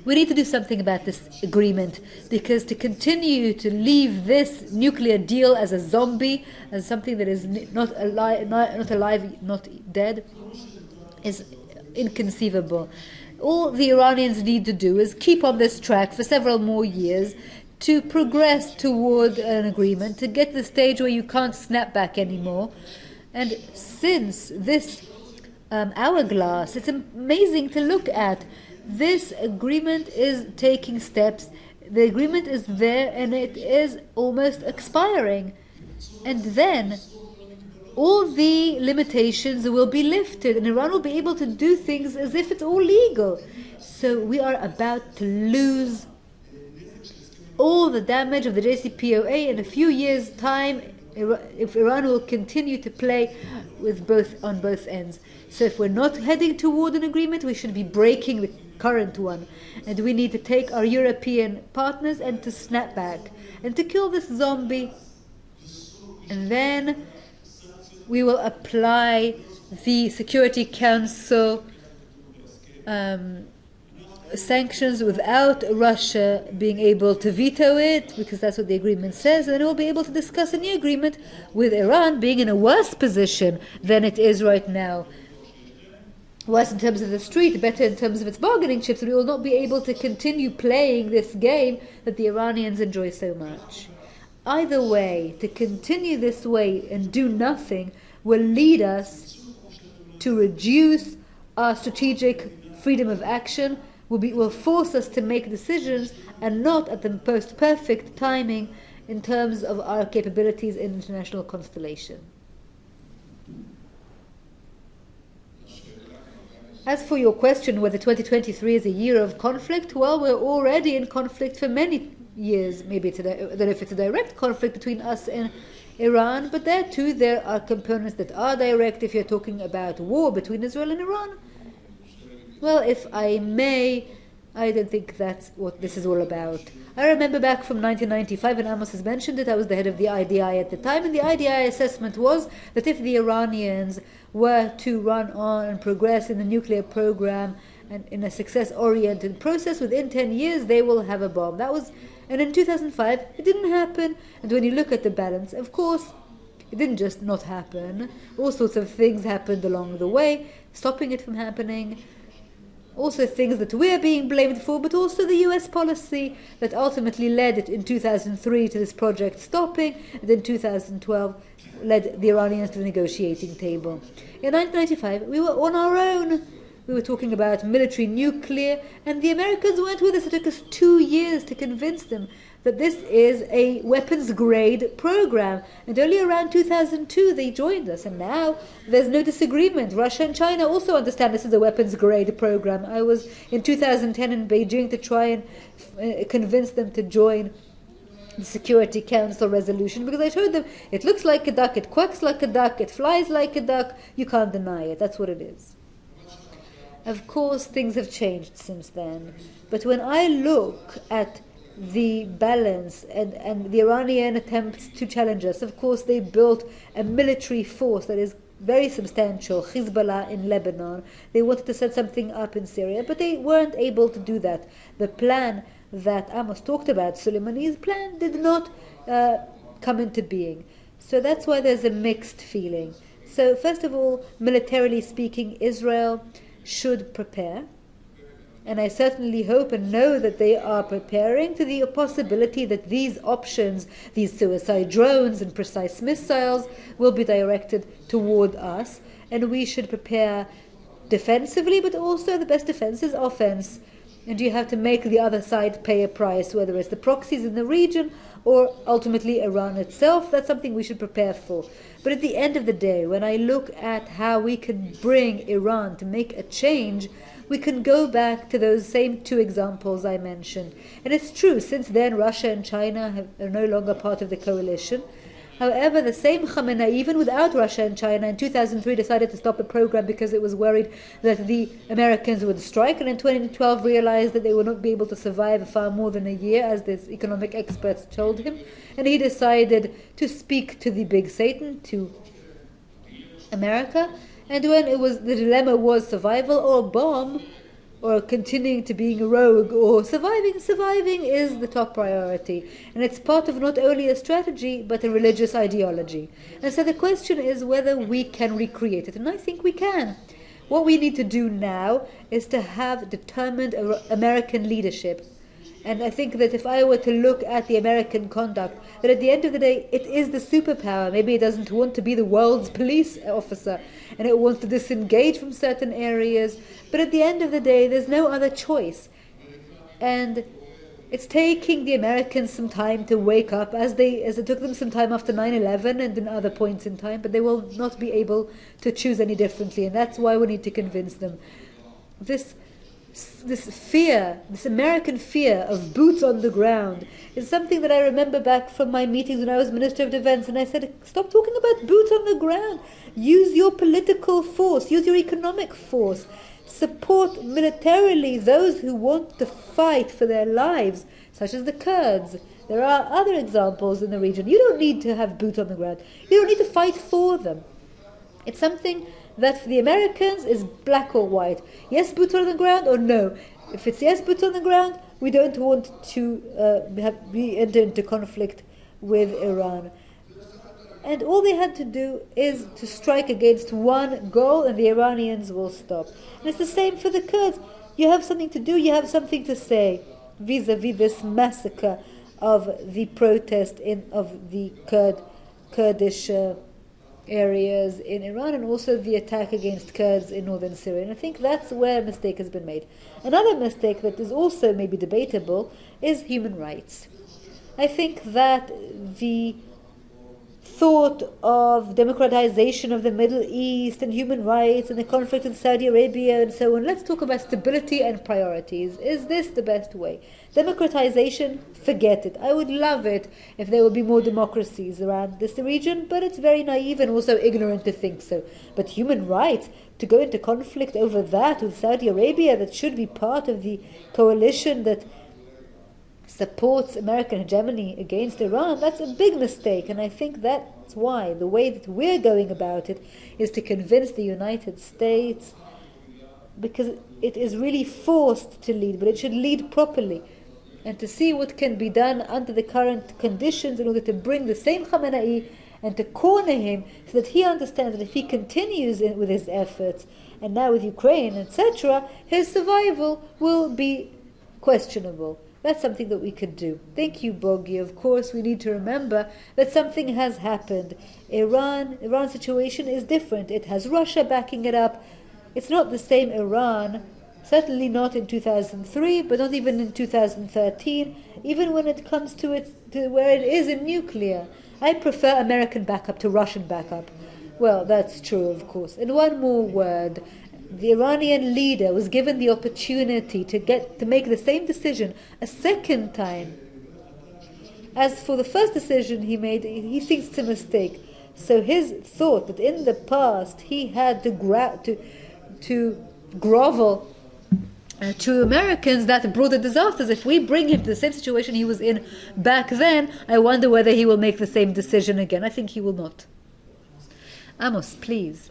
We need to do something about this agreement, because to continue to leave this nuclear deal as a zombie, as something that is not alive, not dead, is inconceivable. All the Iranians need to do is keep on this track for several more years to progress toward an agreement, to get to the stage where you can't snap back anymore. And since this hourglass, it's amazing to look at. This agreement is taking steps. The agreement is there and it is almost expiring. And then all the limitations will be lifted and Iran will be able to do things as if it's all legal. So we are about to lose all the damage of the JCPOA in a few years' time if Iran will continue to play with on both ends. So if we're not heading toward an agreement, we should be breaking the current one, and we need to take our European partners and to snap back and to kill this zombie, and then we will apply the Security Council sanctions without Russia being able to veto it, because that's what the agreement says, and then we'll be able to discuss a new agreement with Iran being in a worse position than it is right now. Worse in terms of the street, better in terms of its bargaining chips, and we will not be able to continue playing this game that the Iranians enjoy so much. Either way, to continue this way and do nothing will lead us to reduce our strategic freedom of action, will force us to make decisions and not at the most perfect timing in terms of our capabilities in international constellation. As for your question whether 2023 is a year of conflict, well, we're already in conflict for many years. Maybe I don't know if it's a direct conflict between us and Iran, but there too there are components that are direct. If you're talking about war between Israel and Iran, well, if I may, I don't think that's what this is all about. I remember back from 1995, and Amos has mentioned it, I was the head of the IDI at the time, and the IDI assessment was that if the Iranians were to run on and progress in the nuclear program and in a success-oriented process, within 10 years they will have a bomb. And in 2005, it didn't happen. And when you look at the balance, of course, it didn't just not happen. All sorts of things happened along the way, stopping it from happening. Also things that we're being blamed for, but also the US policy that ultimately led it in 2003 to this project stopping, and in 2012 led the Iranians to the negotiating table. In 1995, we were on our own. We were talking about military nuclear, and the Americans weren't with us. It took us 2 years to convince them that this is a weapons-grade program. And only around 2002 they joined us, and now there's no disagreement. Russia and China also understand this is a weapons-grade program. I was in 2010 in Beijing to try and convince them to join the Security Council resolution, because I showed them it looks like a duck, it quacks like a duck, it flies like a duck. You can't deny it. That's what it is. Of course, things have changed since then. But when I look at the balance and the Iranian attempts to challenge us, of course, they built a military force that is very substantial, Hezbollah in Lebanon. They wanted to set something up in Syria, but they weren't able to do that. The plan that Amos talked about, Soleimani's plan, did not come into being. So that's why there's a mixed feeling. So first of all, militarily speaking, Israel should prepare, and I certainly hope and know that they are preparing to the possibility that these options, these suicide drones and precise missiles, will be directed toward us, and we should prepare defensively, but also the best defense is offense, and you have to make the other side pay a price, whether it's the proxies in the region or ultimately Iran itself. That's something we should prepare for. But at the end of the day, when I look at how we can bring Iran to make a change, we can go back to those same two examples I mentioned. And it's true, since then Russia and China are no longer part of the coalition. However, the same Khamenei, even without Russia and China, in 2003 decided to stop the program because it was worried that the Americans would strike, and in 2012 realized that they would not be able to survive far more than a year, as the economic experts told him, and he decided to speak to the big Satan, to America. And when the dilemma was survival or bomb, or continuing to being a rogue, or surviving is the top priority. And it's part of not only a strategy, but a religious ideology. And so the question is whether we can recreate it. And I think we can. What we need to do now is to have determined American leadership. And I think that if I were to look at the American conduct, that at the end of the day, it is the superpower. Maybe it doesn't want to be the world's police officer, and it wants to disengage from certain areas. But at the end of the day, there's no other choice. And it's taking the Americans some time to wake up, as it took them some time after 9/11 and in other points in time, but they will not be able to choose any differently. And that's why we need to convince them. This fear, this American fear of boots on the ground, is something that I remember back from my meetings when I was Minister of Defense, and I said, stop talking about boots on the ground. Use your political force, use your economic force. Support militarily those who want to fight for their lives, such as the Kurds. There are other examples in the region. You don't need to have boots on the ground. You don't need to fight for them. It's something that for the Americans is black or white. Yes, boots on the ground, or no. If it's yes, boots on the ground, we don't want to enter into conflict with Iran. And all they had to do is to strike against one goal, and the Iranians will stop. And it's the same for the Kurds. You have something to do, you have something to say vis-a-vis this massacre of the protest of the Kurdish areas in Iran, and also the attack against Kurds in northern Syria. And I think that's where a mistake has been made. Another mistake that is also maybe debatable is human rights. I think that the thought of democratization of the Middle East and human rights and the conflict with Saudi Arabia and so on. Let's talk about stability and priorities. Is this the best way? Democratization, forget it. I would love it if there would be more democracies around this region, but it's very naive and also ignorant to think so. But human rights, to go into conflict over that with Saudi Arabia, that should be part of the coalition that supports American hegemony against Iran, that's a big mistake. And I think that's why the way that we're going about it is to convince the United States, because it is really forced to lead, but it should lead properly, and to see what can be done under the current conditions in order to bring the same Khamenei and to corner him so that he understands that if he continues with his efforts, and now with Ukraine, etc., his survival will be questionable. That's something that we could do. Thank you, Bogie. Of course, we need to remember that something has happened. Iran's situation is different. It has Russia backing it up. It's not the same Iran, certainly not in 2003, but not even in 2013, even when it comes to where it is in nuclear. I prefer American backup to Russian backup. Well, that's true, of course. And one more word. The Iranian leader was given the opportunity to make the same decision a second time. As for the first decision he made, he thinks it's a mistake. So his thought that in the past he had to grovel to Americans, that brought the disasters. If we bring him to the same situation he was in back then, I wonder whether he will make the same decision again. I think he will not. Amos, please.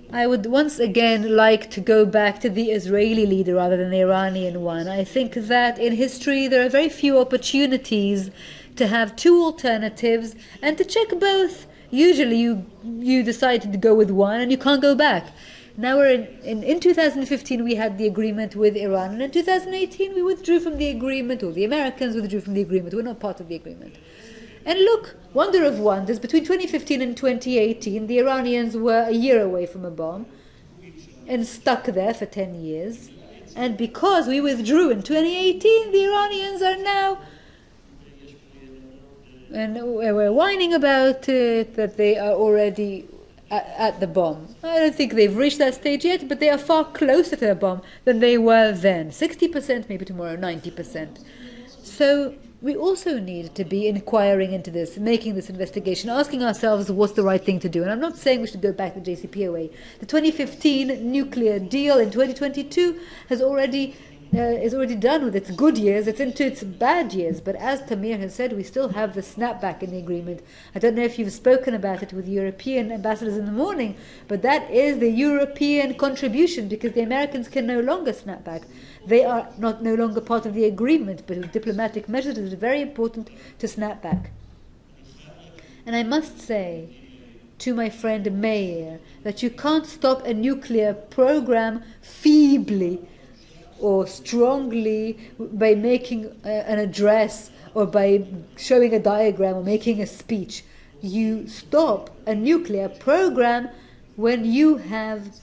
I would once again like to go back to the Israeli leader rather than the Iranian one. I think that in history there are very few opportunities to have two alternatives and to check both. Usually you decide to go with one and you can't go back. Now we're in 2015 we had the agreement with Iran, and in 2018 we withdrew from the agreement, or the Americans withdrew from the agreement. We're not part of the agreement. And look, wonder of wonders, between 2015 and 2018, the Iranians were a year away from a bomb and stuck there for 10 years. And because we withdrew in 2018, the Iranians are now, and we're whining about it, that they are already at the bomb. I don't think they've reached that stage yet, but they are far closer to a bomb than they were then. 60%, maybe tomorrow 90%. So we also need to be inquiring into this, making this investigation, asking ourselves what's the right thing to do. And I'm not saying we should go back to JCPOA. The 2015 nuclear deal in 2022 is already done with its good years. It's into its bad years. But as Tamir has said, we still have the snapback in the agreement. I don't know if you've spoken about it with European ambassadors in the morning, but that is the European contribution, because the Americans can no longer snap back. They are no longer part of the agreement, but with diplomatic measures it is very important to snap back. And I must say to my friend Meir that you can't stop a nuclear program feebly or strongly by making an address or by showing a diagram or making a speech. You stop a nuclear program when you have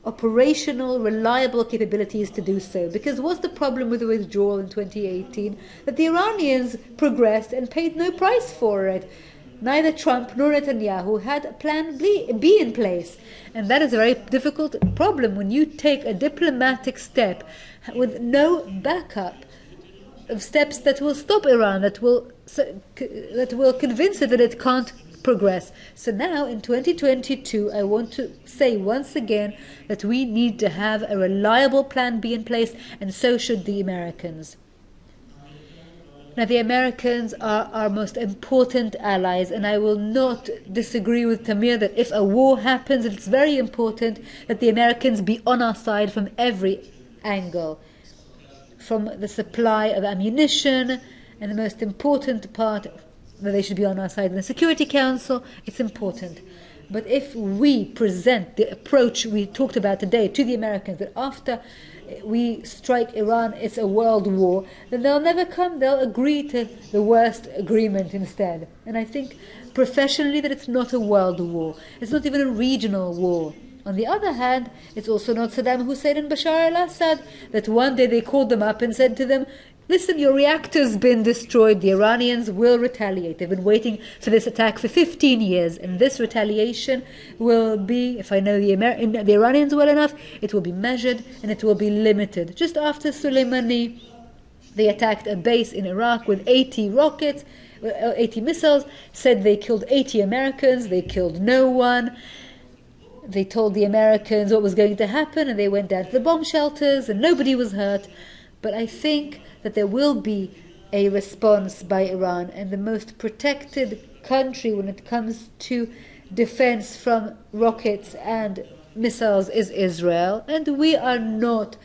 operational, reliable capabilities to do so. Because what's the problem with the withdrawal in 2018? That the Iranians progressed and paid no price for it. Neither Trump nor Netanyahu had a plan B in place. And that is a very difficult problem when you take a diplomatic step with no backup of steps that will stop Iran, that will convince it that it can't progress. So now in 2022 I want to say once again that we need to have a reliable plan B in place, and so should the Americans. Now, the Americans are our most important allies, and I will not disagree with Tamir that if a war happens, it's very important that the Americans be on our side from every angle, from the supply of ammunition, and the most important part, that they should be on our side in the Security Council. It's important. But if we present the approach we talked about today to the Americans, that after we strike Iran, it's a world war, then they'll never come. They'll agree to the worst agreement instead. And I think professionally that it's not a world war. It's not even a regional war. On the other hand, it's also not Saddam Hussein and Bashar al-Assad, that one day they called them up and said to them, listen, your reactor's been destroyed, the Iranians will retaliate. They've been waiting for this attack for 15 years, and this retaliation will be, if I know the Iranians well enough, it will be measured and it will be limited. Just after Soleimani, they attacked a base in Iraq with 80 rockets, 80 missiles, said they killed 80 Americans, they killed no one. They told the Americans what was going to happen, and they went down to the bomb shelters and nobody was hurt. But I think that there will be a response by Iran, and the most protected country when it comes to defense from rockets and missiles is Israel, and we are not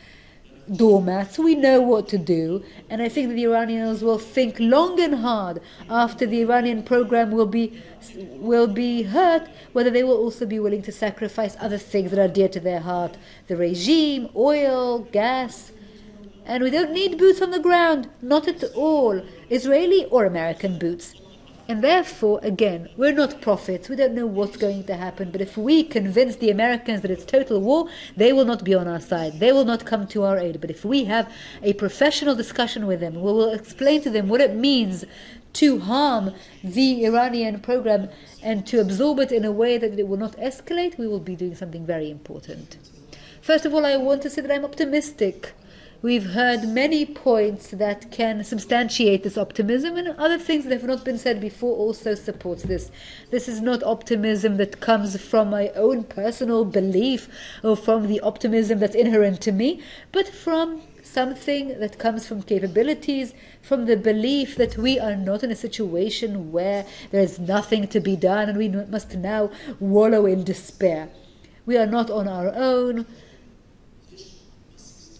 doormats. We know what to do, and I think that the Iranians will think long and hard after the Iranian program will be hurt, whether they will also be willing to sacrifice other things that are dear to their heart, the regime, oil, gas. And we don't need boots on the ground, not at all, Israeli or American boots. And therefore, again, we're not prophets, we don't know what's going to happen, but if we convince the Americans that it's total war, they will not be on our side, they will not come to our aid. But if we have a professional discussion with them, we will explain to them what it means to harm the Iranian program and to absorb it in a way that it will not escalate, we will be doing something very important. First of all, I want to say that I'm optimistic. We've heard many points that can substantiate this optimism, and other things that have not been said before also supports this. This is not optimism that comes from my own personal belief or from the optimism that's inherent to me, but from something that comes from capabilities, from the belief that we are not in a situation where there is nothing to be done and we must now wallow in despair. We are not on our own.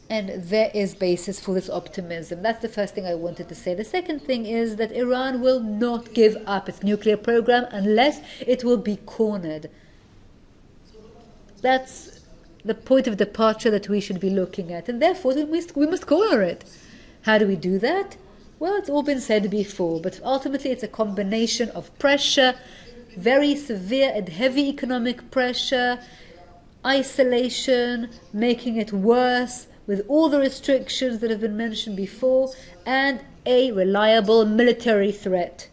And there is basis for this optimism. That's the first thing I wanted to say. The second thing is that Iran will not give up its nuclear program unless it will be cornered. That's the point of departure that we should be looking at. And therefore, we must corner it. How do we do that? Well, it's all been said before, but ultimately it's a combination of pressure, very severe and heavy economic pressure, isolation, making it worse, with all the restrictions that have been mentioned before, and a reliable military threat.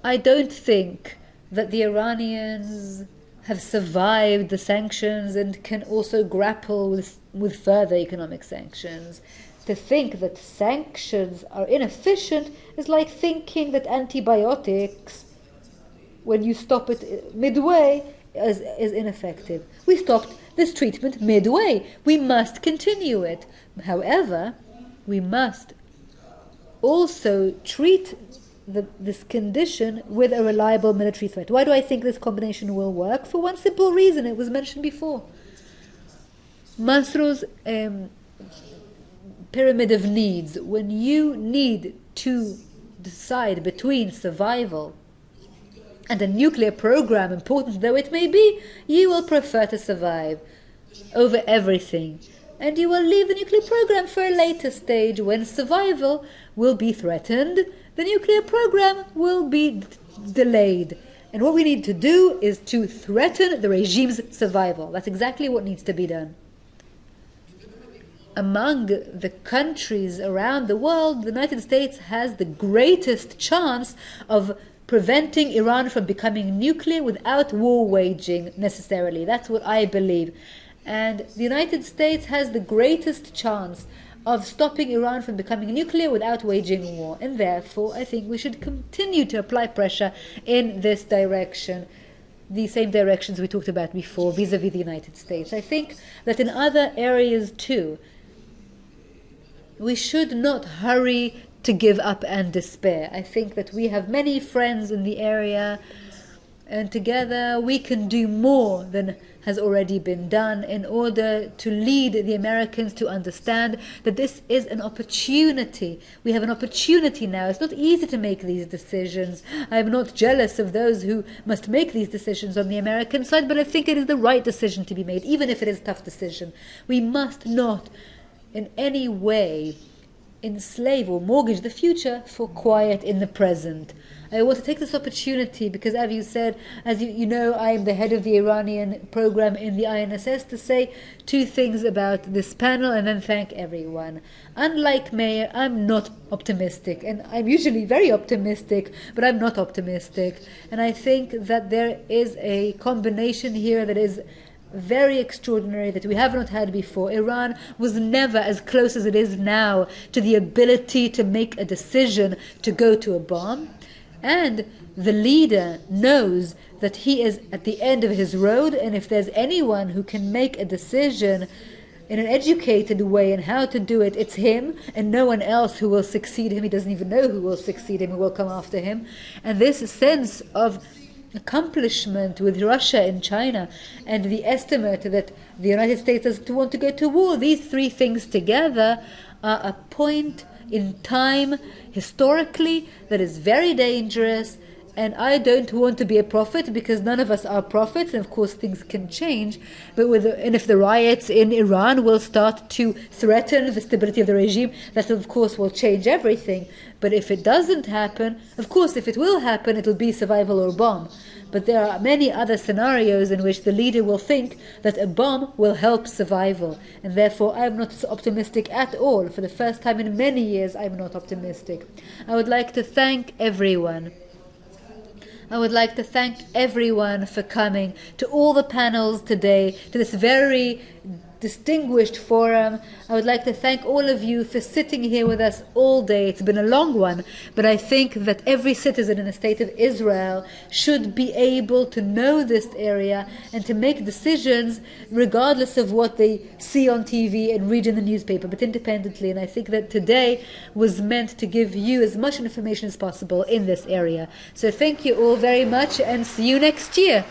I don't think that the Iranians have survived the sanctions and can also grapple with further economic sanctions. To think that sanctions are inefficient is like thinking that antibiotics, when you stop it midway, is ineffective. We stopped this treatment midway. We must continue it. However, we must also treat this condition with a reliable military threat. Why do I think this combination will work? For one simple reason, it was mentioned before. Maslow's pyramid of needs. When you need to decide between survival and a nuclear program, important though it may be, you will prefer to survive over everything. And you will leave the nuclear program for a later stage when survival will be threatened. The nuclear program will be delayed. And what we need to do is to threaten the regime's survival. That's exactly what needs to be done. Among the countries around the world, the United States has the greatest chance of preventing Iran from becoming nuclear without war waging necessarily. That's what I believe. And the United States has the greatest chance of stopping Iran from becoming nuclear without waging war. And therefore, I think we should continue to apply pressure in this direction, the same directions we talked about before, vis-a-vis the United States. I think that in other areas too, we should not hurry to give up and despair. I think that we have many friends in the area, and together we can do more than has already been done in order to lead the Americans to understand that this is an opportunity. We have an opportunity now. It's not easy to make these decisions. I'm not jealous of those who must make these decisions on the American side, but I think it is the right decision to be made, even if it is a tough decision. We must not in any way enslave or mortgage the future for quiet in the present. I want to take this opportunity because, as you said, as you know, I am the head of the Iranian program in the INSS, to say two things about this panel and then thank everyone. Unlike Meir, I'm not optimistic, and I'm usually very optimistic, but I'm not optimistic. And I think that there is a combination here that is very extraordinary, that we have not had before. Iran was never as close as it is now to the ability to make a decision to go to a bomb. And the leader knows that he is at the end of his road, and if there's anyone who can make a decision in an educated way and how to do it, it's him and no one else who will succeed him. He doesn't even know who will succeed him, who will come after him. And this sense of accomplishment with Russia and China, and the estimate that the United States doesn't want to go to war, these three things together are a point in time historically that is very dangerous. And I don't want to be a prophet, because none of us are prophets, and of course things can change. But and if the riots in Iran will start to threaten the stability of the regime, that of course will change everything. But if it doesn't happen, of course if it will happen, it will be survival or bomb. But there are many other scenarios in which the leader will think that a bomb will help survival. And therefore I'm not optimistic at all. For the first time in many years, I'm not optimistic. I would like to thank everyone. I would like to thank everyone for coming to all the panels today, to this very distinguished forum. I would like to thank all of you for sitting here with us all day. It's been a long one, but I think that every citizen in the state of Israel should be able to know this area and to make decisions regardless of what they see on TV and read in the newspaper, but independently. And I think that today was meant to give you as much information as possible in this area. So thank you all very much, and see you next year.